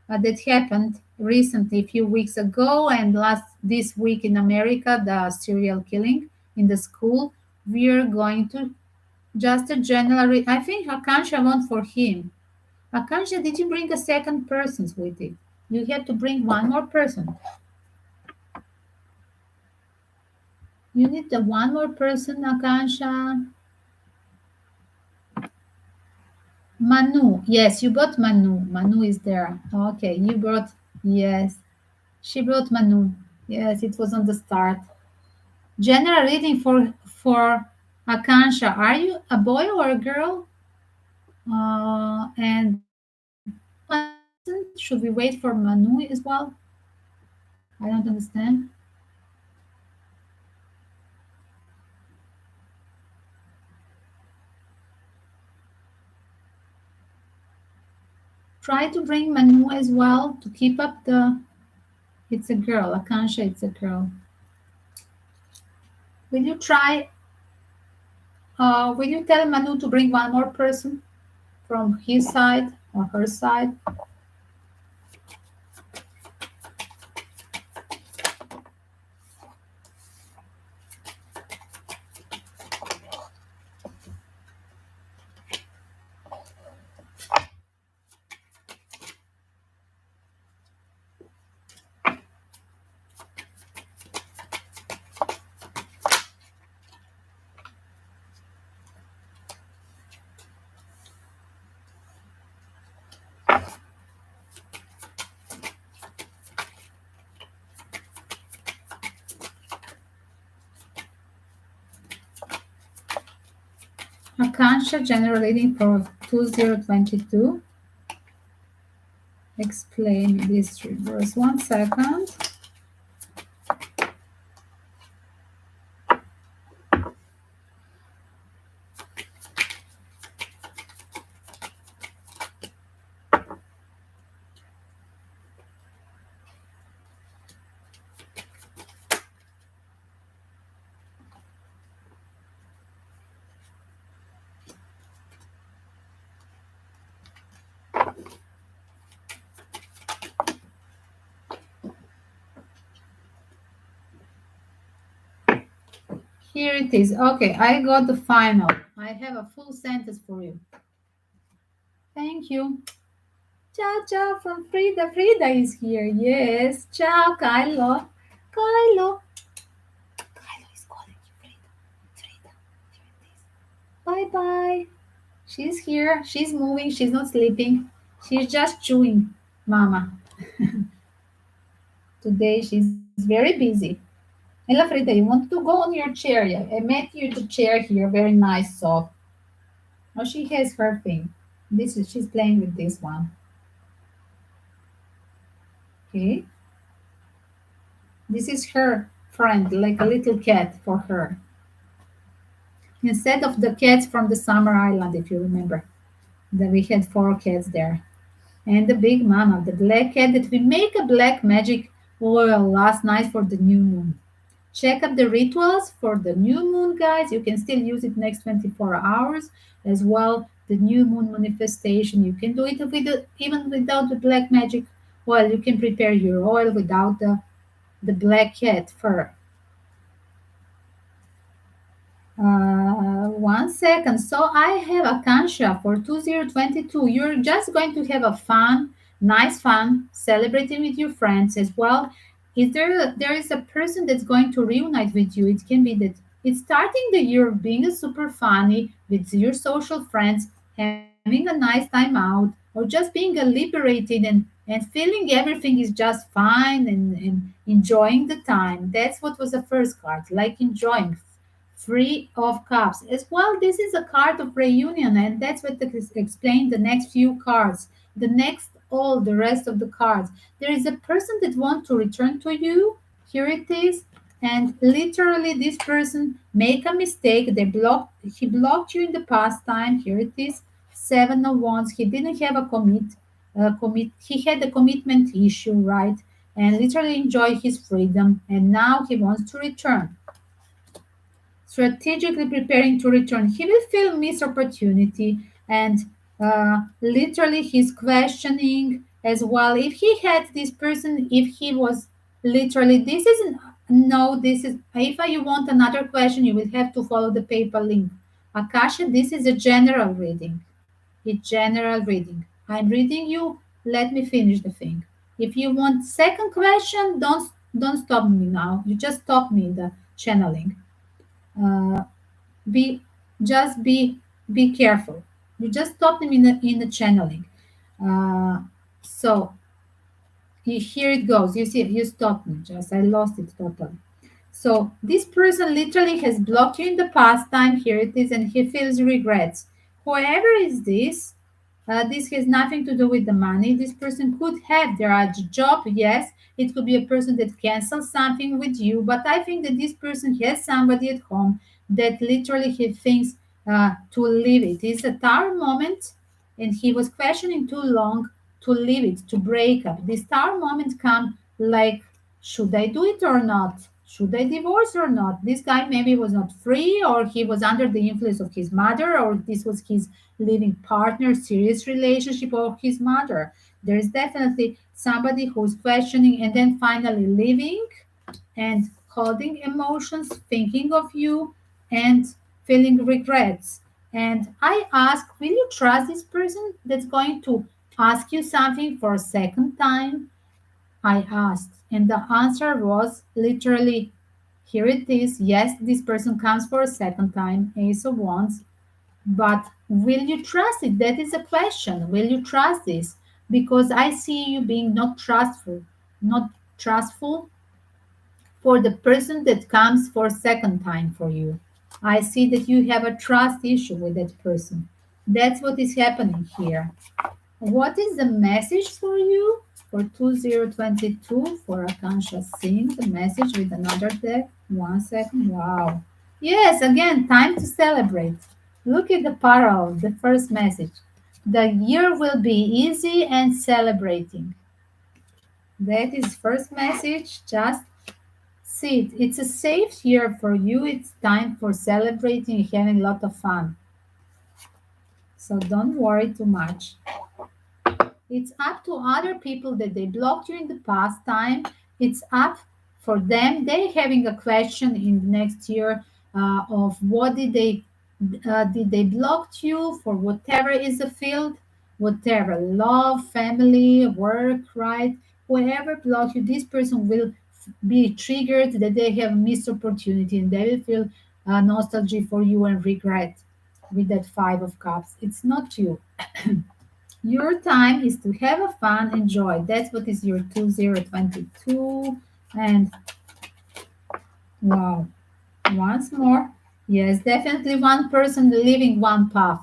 that happened recently, a few weeks ago, and last this week in America, the serial killing in the school. We are going to just a general. I think Akansha won for him. Akansha, did you bring a second person with it? You have to bring one more person. You need the one more person, Akansha. Manu. Yes, you brought Manu. Manu is there. Okay, you brought. Yes, she brought Manu. Yes, it was on the start. General reading for Akansha. Are you a boy or a girl? And should we wait for Manu as well? I don't understand. Try to bring Manu as well to keep up the. It's a girl. Akansha, it's a girl. Will you try? Will you tell Manu to bring one more person from his side or her side? Akansha general reading for 2022. Explain this reverse. 1 second. Here it is. Okay, I got the final. I have a full sentence for you. Thank you. Ciao, ciao from Frida. Frida is here. Yes. Ciao, Kylo. Kylo. Kylo is calling you, Frida. Frida. Here it is. Bye bye. She's here. She's moving. She's not sleeping. She's just chewing, Mama. Today she's very busy. Ella Frida, you want to go on your chair? Yeah, I met you the chair here. Very nice, soft. Oh, she has her thing. This is she's playing with this one. Okay. This is her friend, like a little cat for her. Instead of the cats from the summer island, if you remember. Then we had 4 cats there. And the big mama, the black cat that we make a black magic oil last night for the new moon. Check up the rituals for the new moon, guys. You can still use it next 24 hours as well. The new moon manifestation, you can do it with even without the black magic oil. You can prepare your oil without the black cat fur. 1 second. So I have a Kansha for 2022. You're just going to have a fun, nice fun, celebrating with your friends as well. Is there is a person that's going to reunite with you? It can be that it's starting the year being a super funny with your social friends, having a nice time out, or just being a liberated and feeling everything is just fine and enjoying the time. That's what was the first card, like enjoying. Three of Cups. As well, this is a card of reunion, and that's what explain the next few cards. The rest of the cards. There is a person that wants to return to you. Here it is. And literally, this person make a mistake. He blocked you in the past time. Here it is. Seven of Wands. He didn't have a commit. He had a commitment issue, right? And literally enjoy his freedom. And now he wants to return, strategically preparing to return. He will feel missed opportunity, and literally he's questioning as well. If he had this person, if he was literally, this isn't, no, this is, if you want another question, you will have to follow the paper link. Akasha, this is a general reading. It's general reading. I'm reading you. Let me finish the thing. If you want second question, don't stop me now. You just stop me in the channeling. Uh, be just be careful. You just stop them in the channeling. So here it goes. You see, you stopped me. Just I lost it totally. So this person literally has blocked you in the past time. Here it is, and he feels regrets. Whoever is this has nothing to do with the money. This person could have their job, yes. It could be a person that cancels something with you, but I think that this person has somebody at home that literally he thinks to leave it. It's a tower moment, and he was questioning too long to leave it, to break up. This tower moment come like, should I do it or not? Should I divorce or not? This guy maybe was not free, or he was under the influence of his mother, or this was his living partner, serious relationship, or his mother. There's definitely somebody who's questioning and then finally leaving and holding emotions, thinking of you, and feeling regrets. And I ask, will you trust this person that's going to ask you something for a second time? I asked, and the answer was literally, here it is. Yes, this person comes for a second time, Ace of Wands, but will you trust it? That is a question. Will you trust this? Because I see you being not trustful for the person that comes for a second time for you. I see that you have a trust issue with that person. That's what is happening here. What is the message for you for 2022 for Akansha Singh? The message with another deck. 1 second. Wow. Yes, again, time to celebrate. Look at the parallel, the first message. The year will be easy and celebrating. That is first message. Just see it. It's a safe year for you. It's time for celebrating, having a lot of fun. So don't worry too much. It's up to other people that they blocked you in the past time. It's up for them. They having a question in next year of what did they blocked you for, whatever is the field, whatever, love, family, work, right? Whoever blocked you, this person will be triggered that they have missed opportunity, and they will feel nostalgia for you and regret with that 5 of Cups. It's not you. Your time is to have a fun, enjoy. That's what is your 2022. And wow, once more. Yes, definitely one person living one path,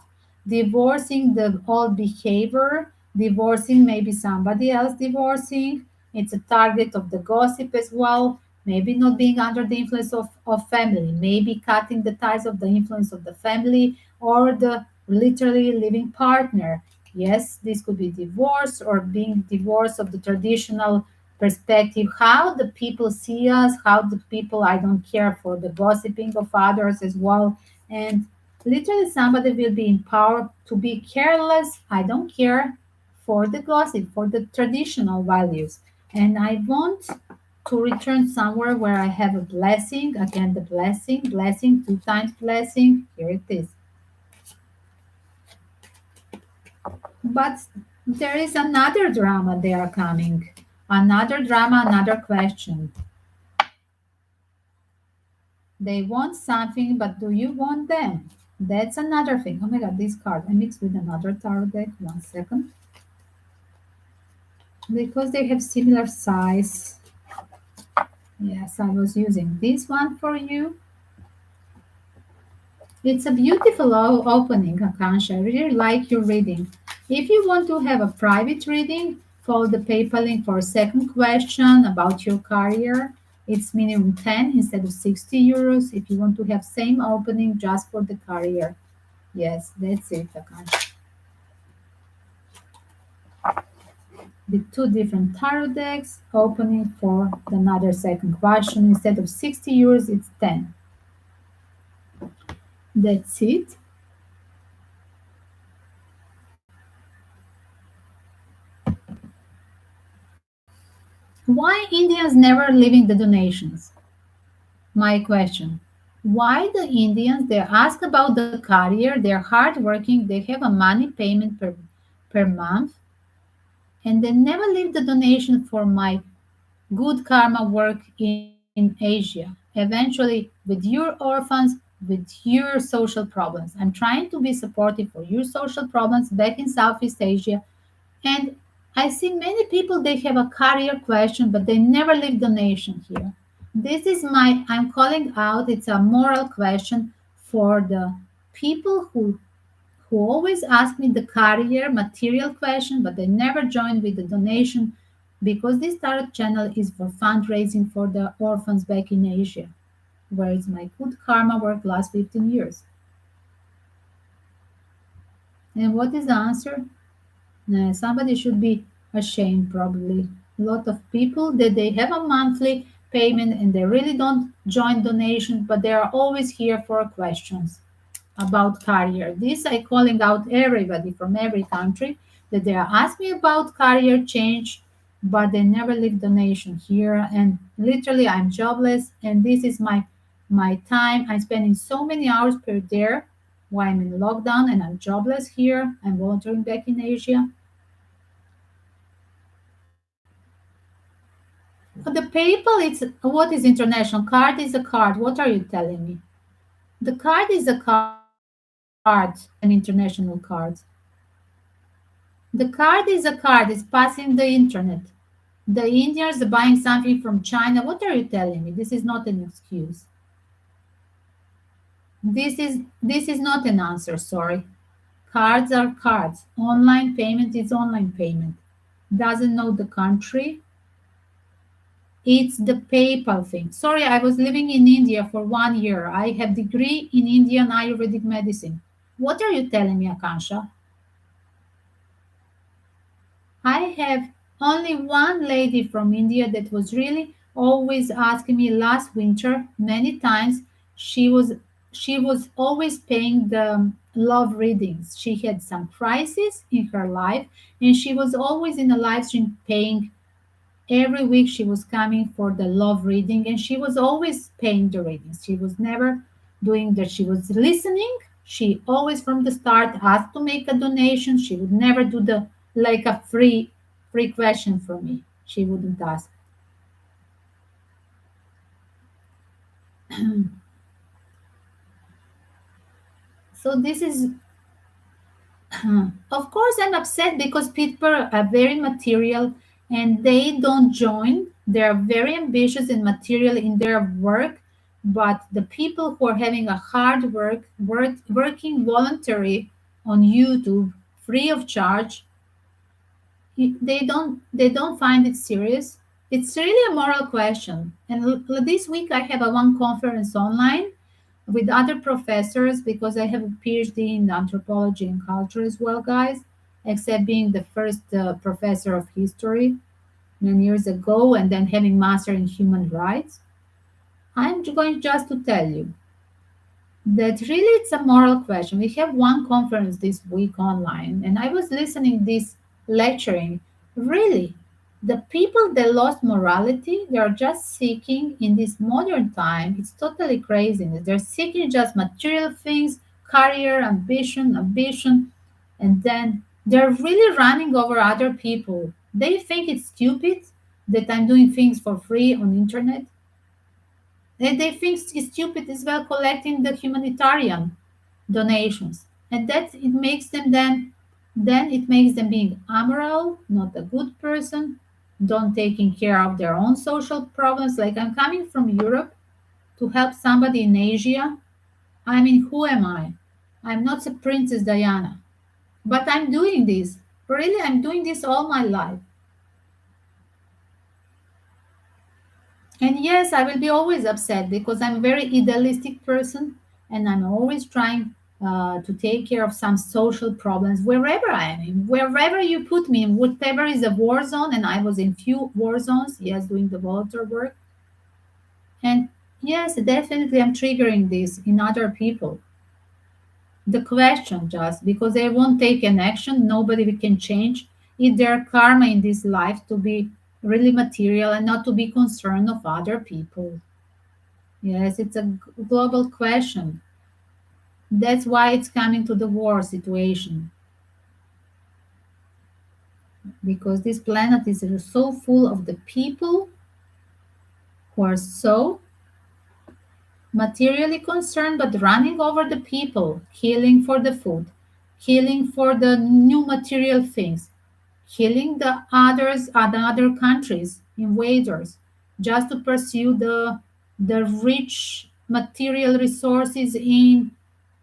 divorcing the old behavior, divorcing maybe somebody else divorcing. It's a target of the gossip as well. Maybe not being under the influence of family, maybe cutting the ties of the influence of the family or the literally living partner. Yes, this could be divorce or being divorced of the traditional perspective, how the people see us, how the people, I don't care for the gossiping of others as well. And literally somebody will be empowered to be careless, I don't care, for the gossip, for the traditional values. And I want to return somewhere where I have a blessing. Again, the blessing, 2 times blessing. Here it is. But there is another drama they are coming. Another drama, another question. They want something, but do you want them? That's another thing. Oh my god, this card. I mixed with another tarot deck. 1 second. Because they have similar size. Yes, I was using this one for you. It's a beautiful opening, Akansha. I really like your reading. If you want to have a private reading, follow the PayPal link for a second question about your career. It's minimum 10 instead of 60 euros if you want to have same opening just for the career. Yes, that's it, Akansha. The two different tarot decks, opening for another second question. Instead of 60 euros, it's 10. That's it. Why Indians never leaving the donations? My question. Why the Indians, they ask about the career, they're hardworking, they have a money payment per month, and they never leave the donation for my good karma work in Asia. Eventually, with your orphans, with your social problems. I'm trying to be supportive for your social problems back in Southeast Asia. And I see many people they have a career question, but they never leave donation here. This is my I'm calling out. It's a moral question for the people who always ask me the career material question, but they never join with the donation because this tarot channel is for fundraising for the orphans back in Asia, where it's my good karma work last 15 years. And what is the answer? Somebody should be ashamed, probably. A lot of people that they have a monthly payment and they really don't join donations, but they are always here for questions about career. This I calling out everybody from every country that they are asking about career change, but they never leave donation here. And literally, I'm jobless, and this is my time. I'm spending so many hours per day while I'm in lockdown, and I'm jobless here. I'm volunteering back in Asia. The PayPal, it's what is international card is a card. What are you telling me? The card is a card, an international card. The card is a card. It's passing the internet. The Indians are buying something from China. What are you telling me? This is not an excuse. This is not an answer. Sorry. Cards are cards. Online payment is online payment. Doesn't know the country. It's the PayPal thing. Sorry, I was living in India for 1 year. I have degree in Indian Ayurvedic medicine. What are you telling me, Akansha? I have only one lady from India that was really always asking me last winter many times. She was always paying the love readings. She had some crisis in her life and she was always in a live stream paying. Every week she was coming for the love reading and she was always paying the readings. She was never doing that. She was listening. She always from the start asked to make a donation. She would never do the like a free question for me. She wouldn't ask. So this is of course I'm upset because people are very material and they don't join. They're very ambitious and material in their work, but the people who are having a hard working voluntary on YouTube free of charge, they don't find it serious. It's really a moral question. And this week I have a one conference online with other professors because I have a PhD in anthropology and culture as well, guys, except being the first professor of history many years ago and then having master in human rights. I'm going just to tell you that really it's a moral question. We have one conference this week online, and I was listening this lecturing. Really, the people that lost morality, they are just seeking in this modern time. It's totally craziness. They're seeking just material things, career, ambition, and then they're really running over other people. They think it's stupid that I'm doing things for free on internet. They think it's stupid as well collecting the humanitarian donations, and that it makes them then it makes them being amoral, not a good person, don't taking care of their own social problems. Like I'm coming from Europe to help somebody in Asia, I mean, who am I? I'm not a Princess Diana, but I'm doing this. Really, I'm doing this all my life. And yes, I will be always upset because I'm a very idealistic person and I'm always trying to take care of some social problems wherever I am in, wherever you put me in, whatever is a war zone. And I was in few war zones, yes, doing the volunteer work. And yes, definitely I'm triggering this in other people. The question just because they won't take an action, nobody can change. It's their karma in this life to be really material and not to be concerned of other people. Yes, it's a global question. That's why it's coming to the war situation because this planet is so full of the people who are so materially concerned but running over the people, killing for the food, killing for the new material things, killing the others and other countries, invaders, just to pursue the rich material resources in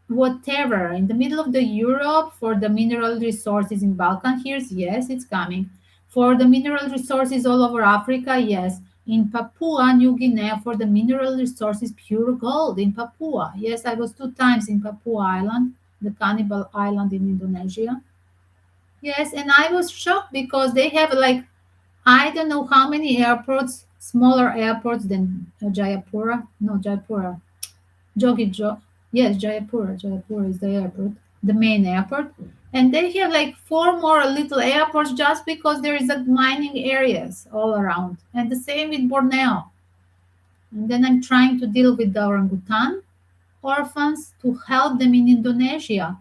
whatever in the middle of the Europe for the mineral resources in Balkan here, yes, it's coming. For the mineral resources all over Africa, yes. In Papua New Guinea for the mineral resources, pure gold in Papua. Yes, I was 2 times in Papua Island, the cannibal island in Indonesia. Yes, and I was shocked because they have like I don't know how many airports, smaller airports than Jayapura. No, Jayapura. Jogi, yes, Jayapura. Jayapura is the airport, the main airport. And they have like four more little airports just because there is a mining areas all around. And the same with Borneo. And then I'm trying to deal with the orangutan orphans to help them in Indonesia.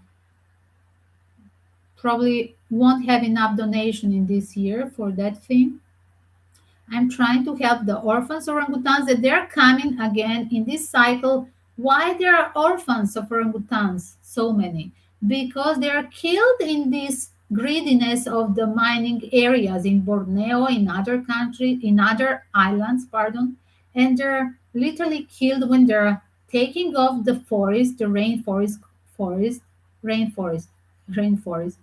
Probably won't have enough donation in this year for that thing. I'm trying to help the orphans orangutans that they're coming again in this cycle. Why there are orphans of orangutans, so many? Because they are killed in this greediness of the mining areas in Borneo, in other countries, in other islands, pardon, and they're literally killed when they're taking off the forest, the forest, rainforest, rainforest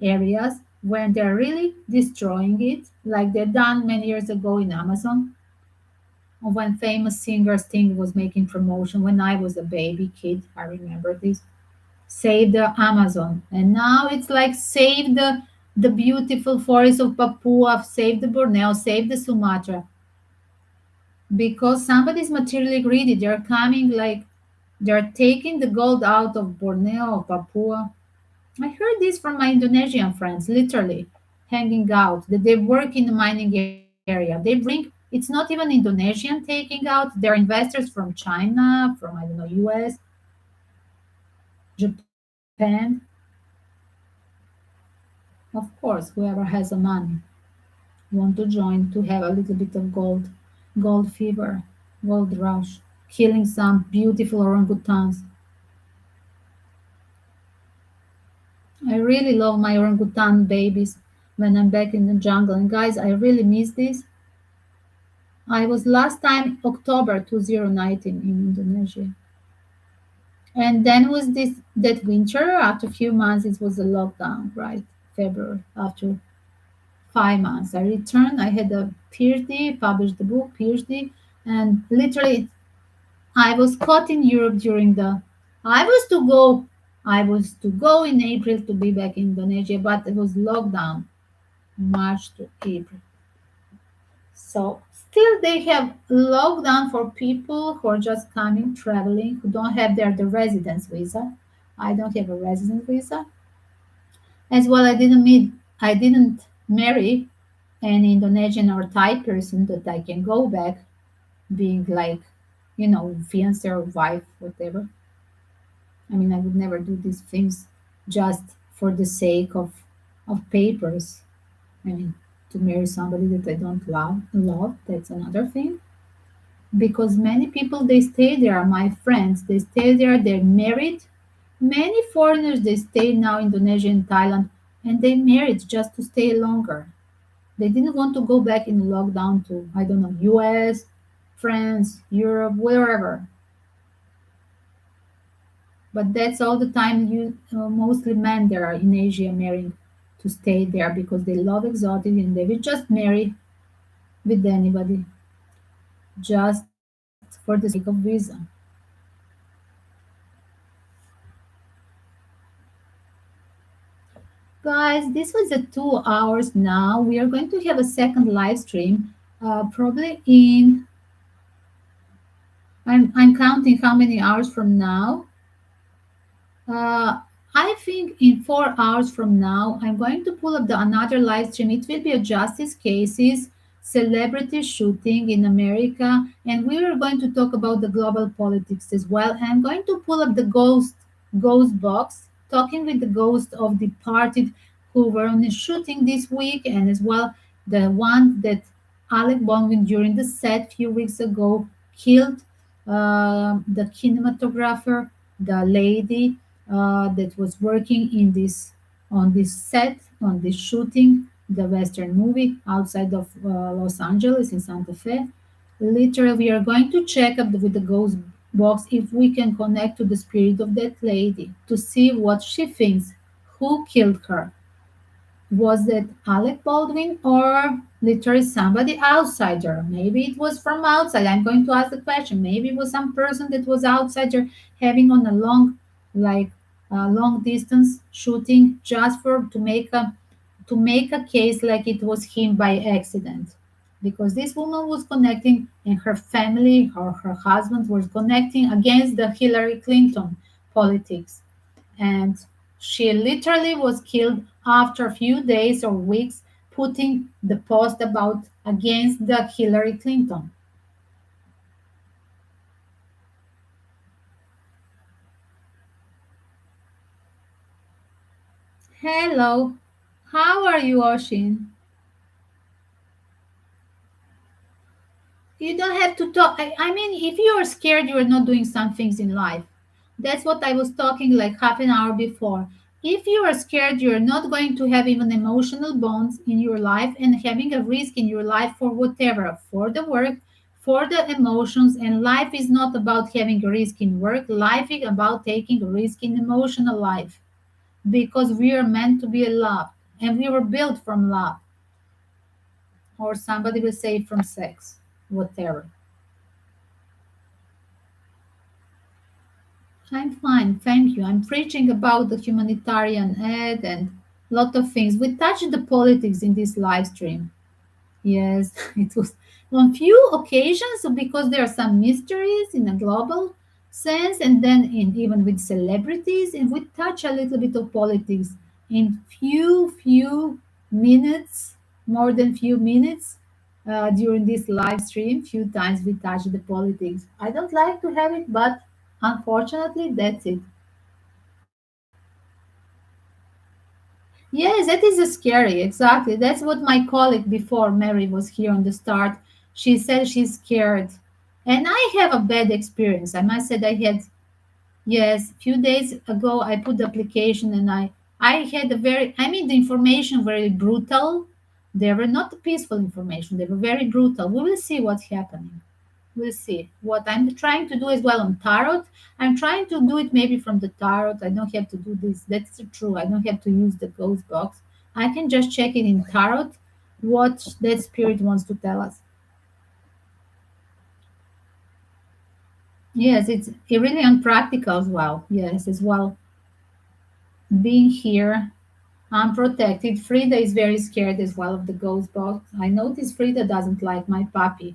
areas when they're really destroying it, like they done many years ago in Amazon, when famous singer Sting was making promotion when I was a baby kid. I remember this. Save the Amazon. And now it's like save the beautiful forest of Papua, save the Borneo, save the Sumatra. Because somebody's materially greedy. They're coming like they're taking the gold out of Borneo, Papua. I heard this from my Indonesian friends, literally hanging out, that they work in the mining area. They bring, it's not even Indonesian taking out, they're investors from China, from, I don't know, US, Japan. Of course, whoever has the money want to join to have a little bit of gold fever, gold rush, killing some beautiful orangutans. I really love my orangutan babies when I'm back in the jungle. And guys, I really miss this. I was last time October 2019 in Indonesia. And then was this that winter, after a few months it was a lockdown, right? February, after 5 months. I returned, I had a PhD, published the book, PhD, and literally I was caught in Europe during the I was to go I was to go in April to be back in Indonesia, but it was lockdown March to April. So still they have lockdown for people who are just coming, traveling, who don't have the residence visa. I don't have a residence visa. As well, I didn't marry an Indonesian or Thai person that I can go back being like, fiance or wife, whatever. I mean, I would never do these things just for the sake of papers. I mean, to marry somebody that I don't love, that's another thing. Because many people they stay there, my friends, they stay there, they're married. Many foreigners they stay now in Indonesia and Thailand and they married just to stay longer. They didn't want to go back in lockdown to, I don't know, US, France, Europe, wherever. But that's all the time. You mostly men there are in Asia marrying to stay there because they love exotic and they will just marry with anybody just for the sake of visa. Guys, this was a 2 hours now. We are going to have a second live stream, probably in. I'm counting how many hours from now. Uh, I think in 4 hours from now, I'm going to pull up the another live stream. It will be a justice cases, celebrity shooting in America, and we are going to talk about the global politics as well. And I'm going to pull up the ghost box, talking with the ghost of departed who were on the shooting this week, and as well the one that Alec Baldwin during the set few weeks ago killed the cinematographer, the lady that was working in this on this set on this shooting the western movie outside of Los Angeles in Santa Fe. Literally, we are going to check up with the ghost box if we can connect to the spirit of that lady to see what she thinks, who killed her. Was that Alec Baldwin or literally somebody outsider? Maybe it was from outside. I'm going to ask the question. Maybe it was some person that was outsider having on a like long distance shooting just for to make a case like it was him by accident. Because this woman was connecting, and her family or her husband was connecting against the Hillary Clinton politics, and she literally was killed after a few days or weeks putting the post about against the Hillary Clinton. Hello, how are you, Oshin? You don't have to talk. I mean, if you are scared, you are not doing some things in life. That's what I was talking like half an hour before. If you are scared, you're not going to have even emotional bonds in your life and having a risk in your life for whatever, for the work, for the emotions. And life is not about having a risk in work. Life is about taking a risk in emotional life because we are meant to be loved and we were built from love, or somebody will say from sex, whatever. I'm fine, thank you. I'm preaching about the humanitarian aid and lot of things. We touched the politics in this live stream. Yes, it was on few occasions because there are some mysteries in a global sense, and then in even with celebrities, and we touch a little bit of politics in few minutes, more than few minutes during this live stream. Few times we touch the politics. I don't like to have it, but unfortunately, that's it. Yes, that is scary. Exactly. That's what my colleague before Mary was here on the start. She said she's scared. And I have a bad experience. I must say I had, yes, a few days ago I put the application and I had a very, I mean the information very brutal. They were not peaceful information. They were very brutal. We will see what's happening. We'll see. What I'm trying to do as well on tarot, I'm trying to do it maybe from the tarot. I don't have to do this. That's true. I don't have to use the ghost box. I can just check it in tarot what that spirit wants to tell us. Yes, it's really unpractical as well. Yes, as well. Being here, unprotected. Frida is very scared as well of the ghost box. I noticed Frida doesn't like my puppy.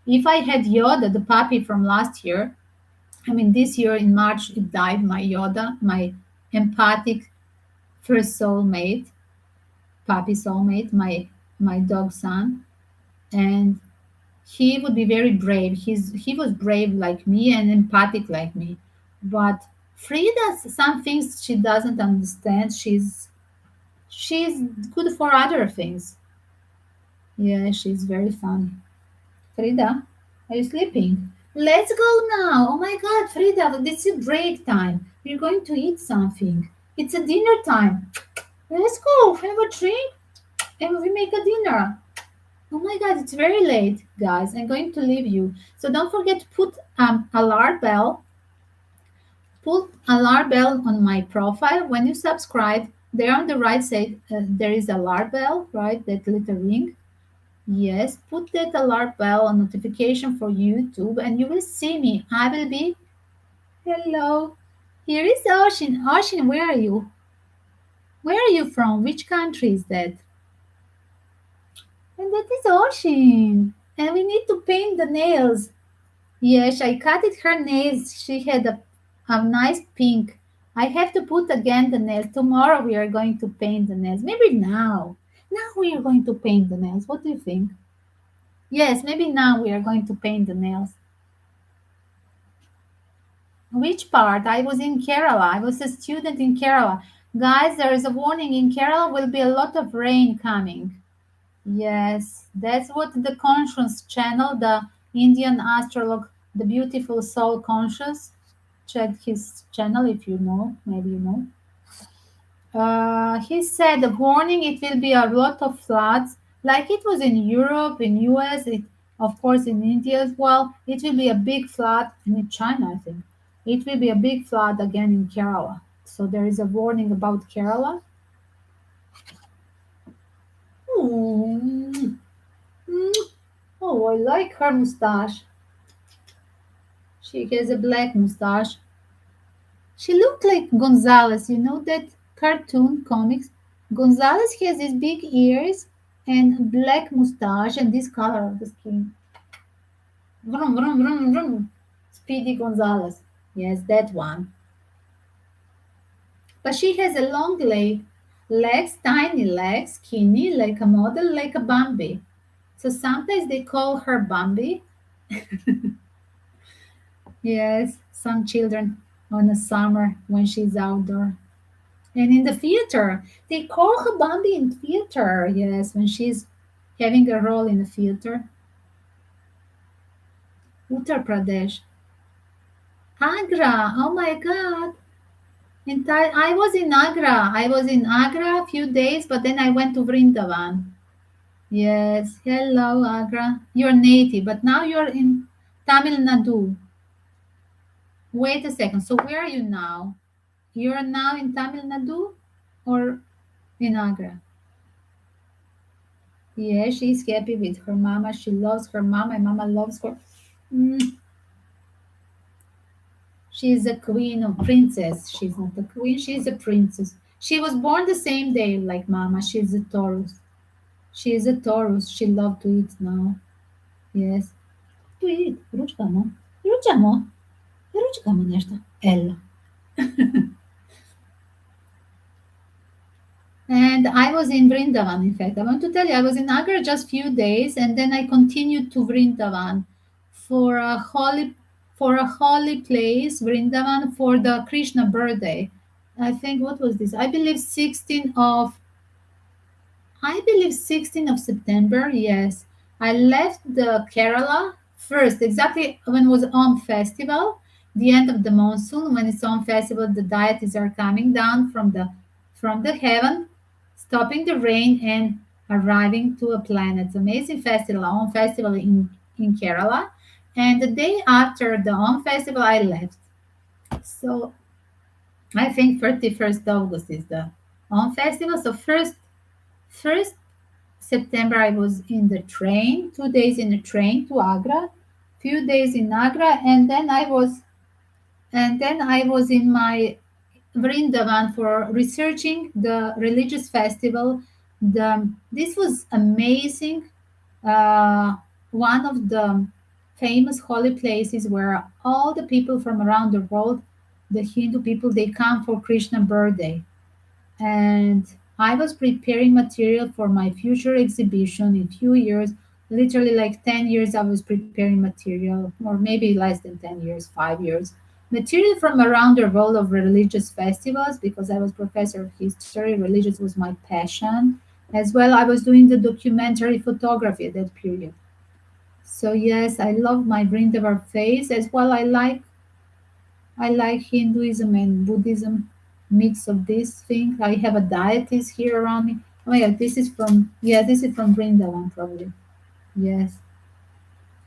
If I had Yoda, the puppy from last year, I mean, this year in March, it died, my Yoda, my empathic first soulmate, puppy soulmate, my dog son. And he would be very brave. He was brave like me and empathic like me. But Frida, some things she doesn't understand. She's good for other things. Yeah, she's very funny. Frida, are you sleeping? Let's go now. Oh my God, Frida, this is break time. We're going to eat something. It's a dinner time. Let's go have a drink and we make a dinner. Oh my God, it's very late, guys. I'm going to leave you. So don't forget to put alarm bell Put alarm bell on my profile. When you subscribe, there on the right side, there is alarm bell, right? That little ring. Yes, put that alarm bell on notification for YouTube and you will see me. I will be. Hello. Here is Ocean. Ocean, where are you? Where are you from? Which country is that? And that is Ocean. And we need to paint the nails. Yes, I cut it her nails. She had a nice pink. I have to put again the nails. Tomorrow we are going to paint the nails. Maybe now. Now we are going to paint the nails. What do you think? Yes, maybe now we are going to paint the nails. Which part? I was in Kerala. I was a student in Kerala. Guys, there is a warning in Kerala will be a lot of rain coming. Yes, that's what the conscious channel, the Indian astrologue, the beautiful soul conscious. Check his channel if you know, maybe you know. He said, warning, it will be a lot of floods, like it was in Europe, in US, of course in India as well. It will be a big flood, and in China, I think. It will be a big flood again in Kerala. So there is a warning about Kerala. Mm. Mm. Oh, I like her mustache. She has a black mustache. She looked like Gonzalez, you know that cartoon comics? Gonzalez has these big ears and black mustache and this color of the skin. Vroom, vroom, vroom, vroom. Speedy Gonzalez. Yes, that one. But she has a long legs, tiny legs, skinny, like a model, like a Bambi. So sometimes they call her Bambi. Yes, some children on the summer when she's outdoor. And in the theater, they call her Bambi in theater. Yes, when she's having a role in the theater. Uttar Pradesh. Agra. Oh my God. I was in Agra. I was in Agra a few days, but then I went to Vrindavan. Yes. Hello, Agra. You're native, but now you're in Tamil Nadu. Wait a second. So where are you now? You're now in Tamil Nadu or in Agra? Yeah, she's happy with her mama. She loves her mama. And mama loves her. Mm, she's a queen or princess. She's not a queen. She's a princess. She was born the same day like mama. She's a Taurus. She is a Taurus. She loves to eat now. Yes. To eat. Ručkamo. Ručamo. Ručkamo nešto. Ella. And I was in Vrindavan, in fact. I want to tell you, I was in Agra just few days, and then I continued to Vrindavan for a holy place, Vrindavan, for the Krishna birthday. I think what was this? I believe 16th of September. Yes, I left the Kerala first, exactly when it was on festival, the end of the monsoon. When it's on festival, the deities are coming down from the heaven, stopping the rain and arriving to a planet. Amazing festival, on festival in Kerala. And the day after the on festival, I left. So I think 31st August is the on festival. So first September, I was in the train, 2 days in the train to Agra, few days in Agra, and then I was in my Vrindavan for researching the religious festival. This was amazing. Uh, One of the famous holy places where all the people from around the world, the Hindu people, they come for Krishna birthday. And I was preparing material for my future exhibition in few years. Literally like 10 years I was preparing material, or maybe less than 10 years, 5 years. Material from around the world of religious festivals, because I was professor of history, religious was my passion. As well, I was doing the documentary photography at that period. So yes, I love my Vrindavan phase. As well, I like Hinduism and Buddhism, mix of this thing. I have a deities here around me. Oh my God, this is from Vrindavan probably. Yes,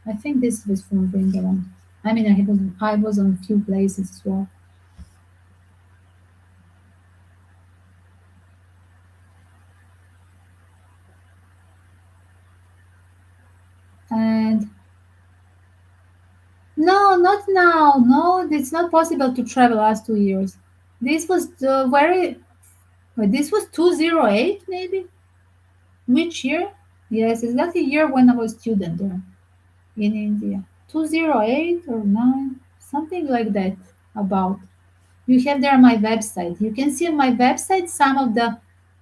I think this was from Vrindavan. I mean, I was on a few places as well. Not now. No, it's not possible to travel last 2 years. This was very. This was 208 maybe. Which year? Yes, exactly year when I was student there in India. 208 or 9, something like that. About. You have there my website. You can see on my website some of the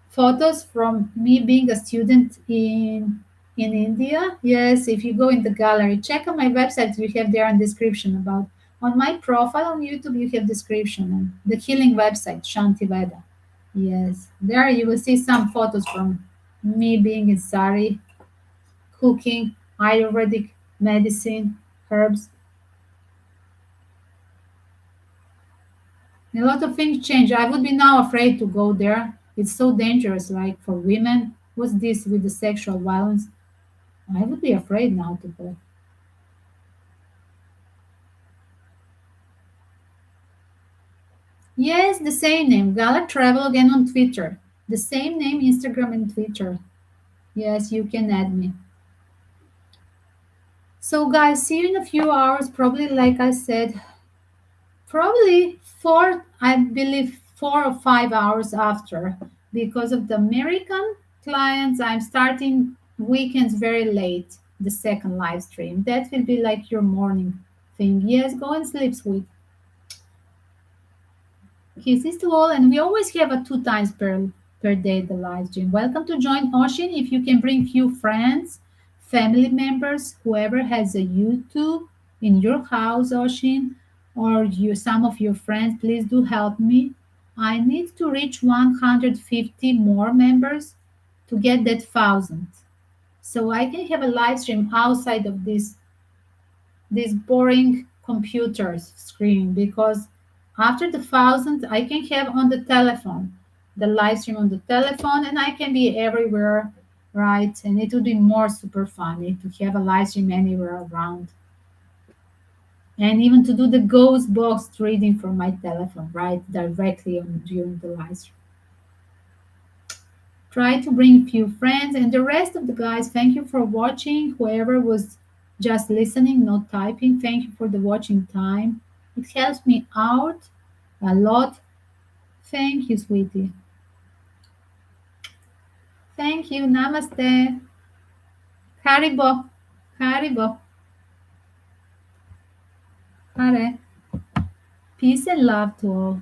photos from me being a student in India. Yes, if you go in the gallery, check on my website. You have there a description about. On my profile on YouTube, you have description on the healing website, Shanti Veda. Yes, there you will see some photos from me being in sari, cooking, Ayurvedic medicine, herbs. A lot of things change. I would be now afraid to go there. It's so dangerous, like for women. What's this with the sexual violence? I would be afraid now to go. Yes, the same name, Gala Travelogue, and on Twitter. The same name, Instagram and Twitter. Yes, you can add me. So, guys, see you in a few hours. Probably, like I said, probably four, I believe 4 or 5 hours after. Because of the American clients, I'm starting weekends very late, the second live stream. That will be like your morning thing. Yes, go and sleep, sweet. Kisses to all, and we always have a 2 times per day the live stream. Welcome to join Ocean. If you can bring few friends, family members, whoever has a YouTube in your house, Ocean, or you some of your friends, please do help me. I need to reach 150 more members to get that 1,000, so I can have a live stream outside of this boring computer screen, because after the 1,000 I can have on the telephone, the live stream on the telephone, and I can be everywhere, right? And it would be more super funny to have a live stream anywhere around, and even to do the ghost box reading from my telephone, right, directly on during the live stream. Try to bring a few friends, and the rest of the guys, thank you for watching. Whoever was just listening, not typing, thank you for the watching time. It helps me out a lot. Thank you, sweetie. Thank you. Namaste. Haribo. Haribo. Hare. Peace and love to all.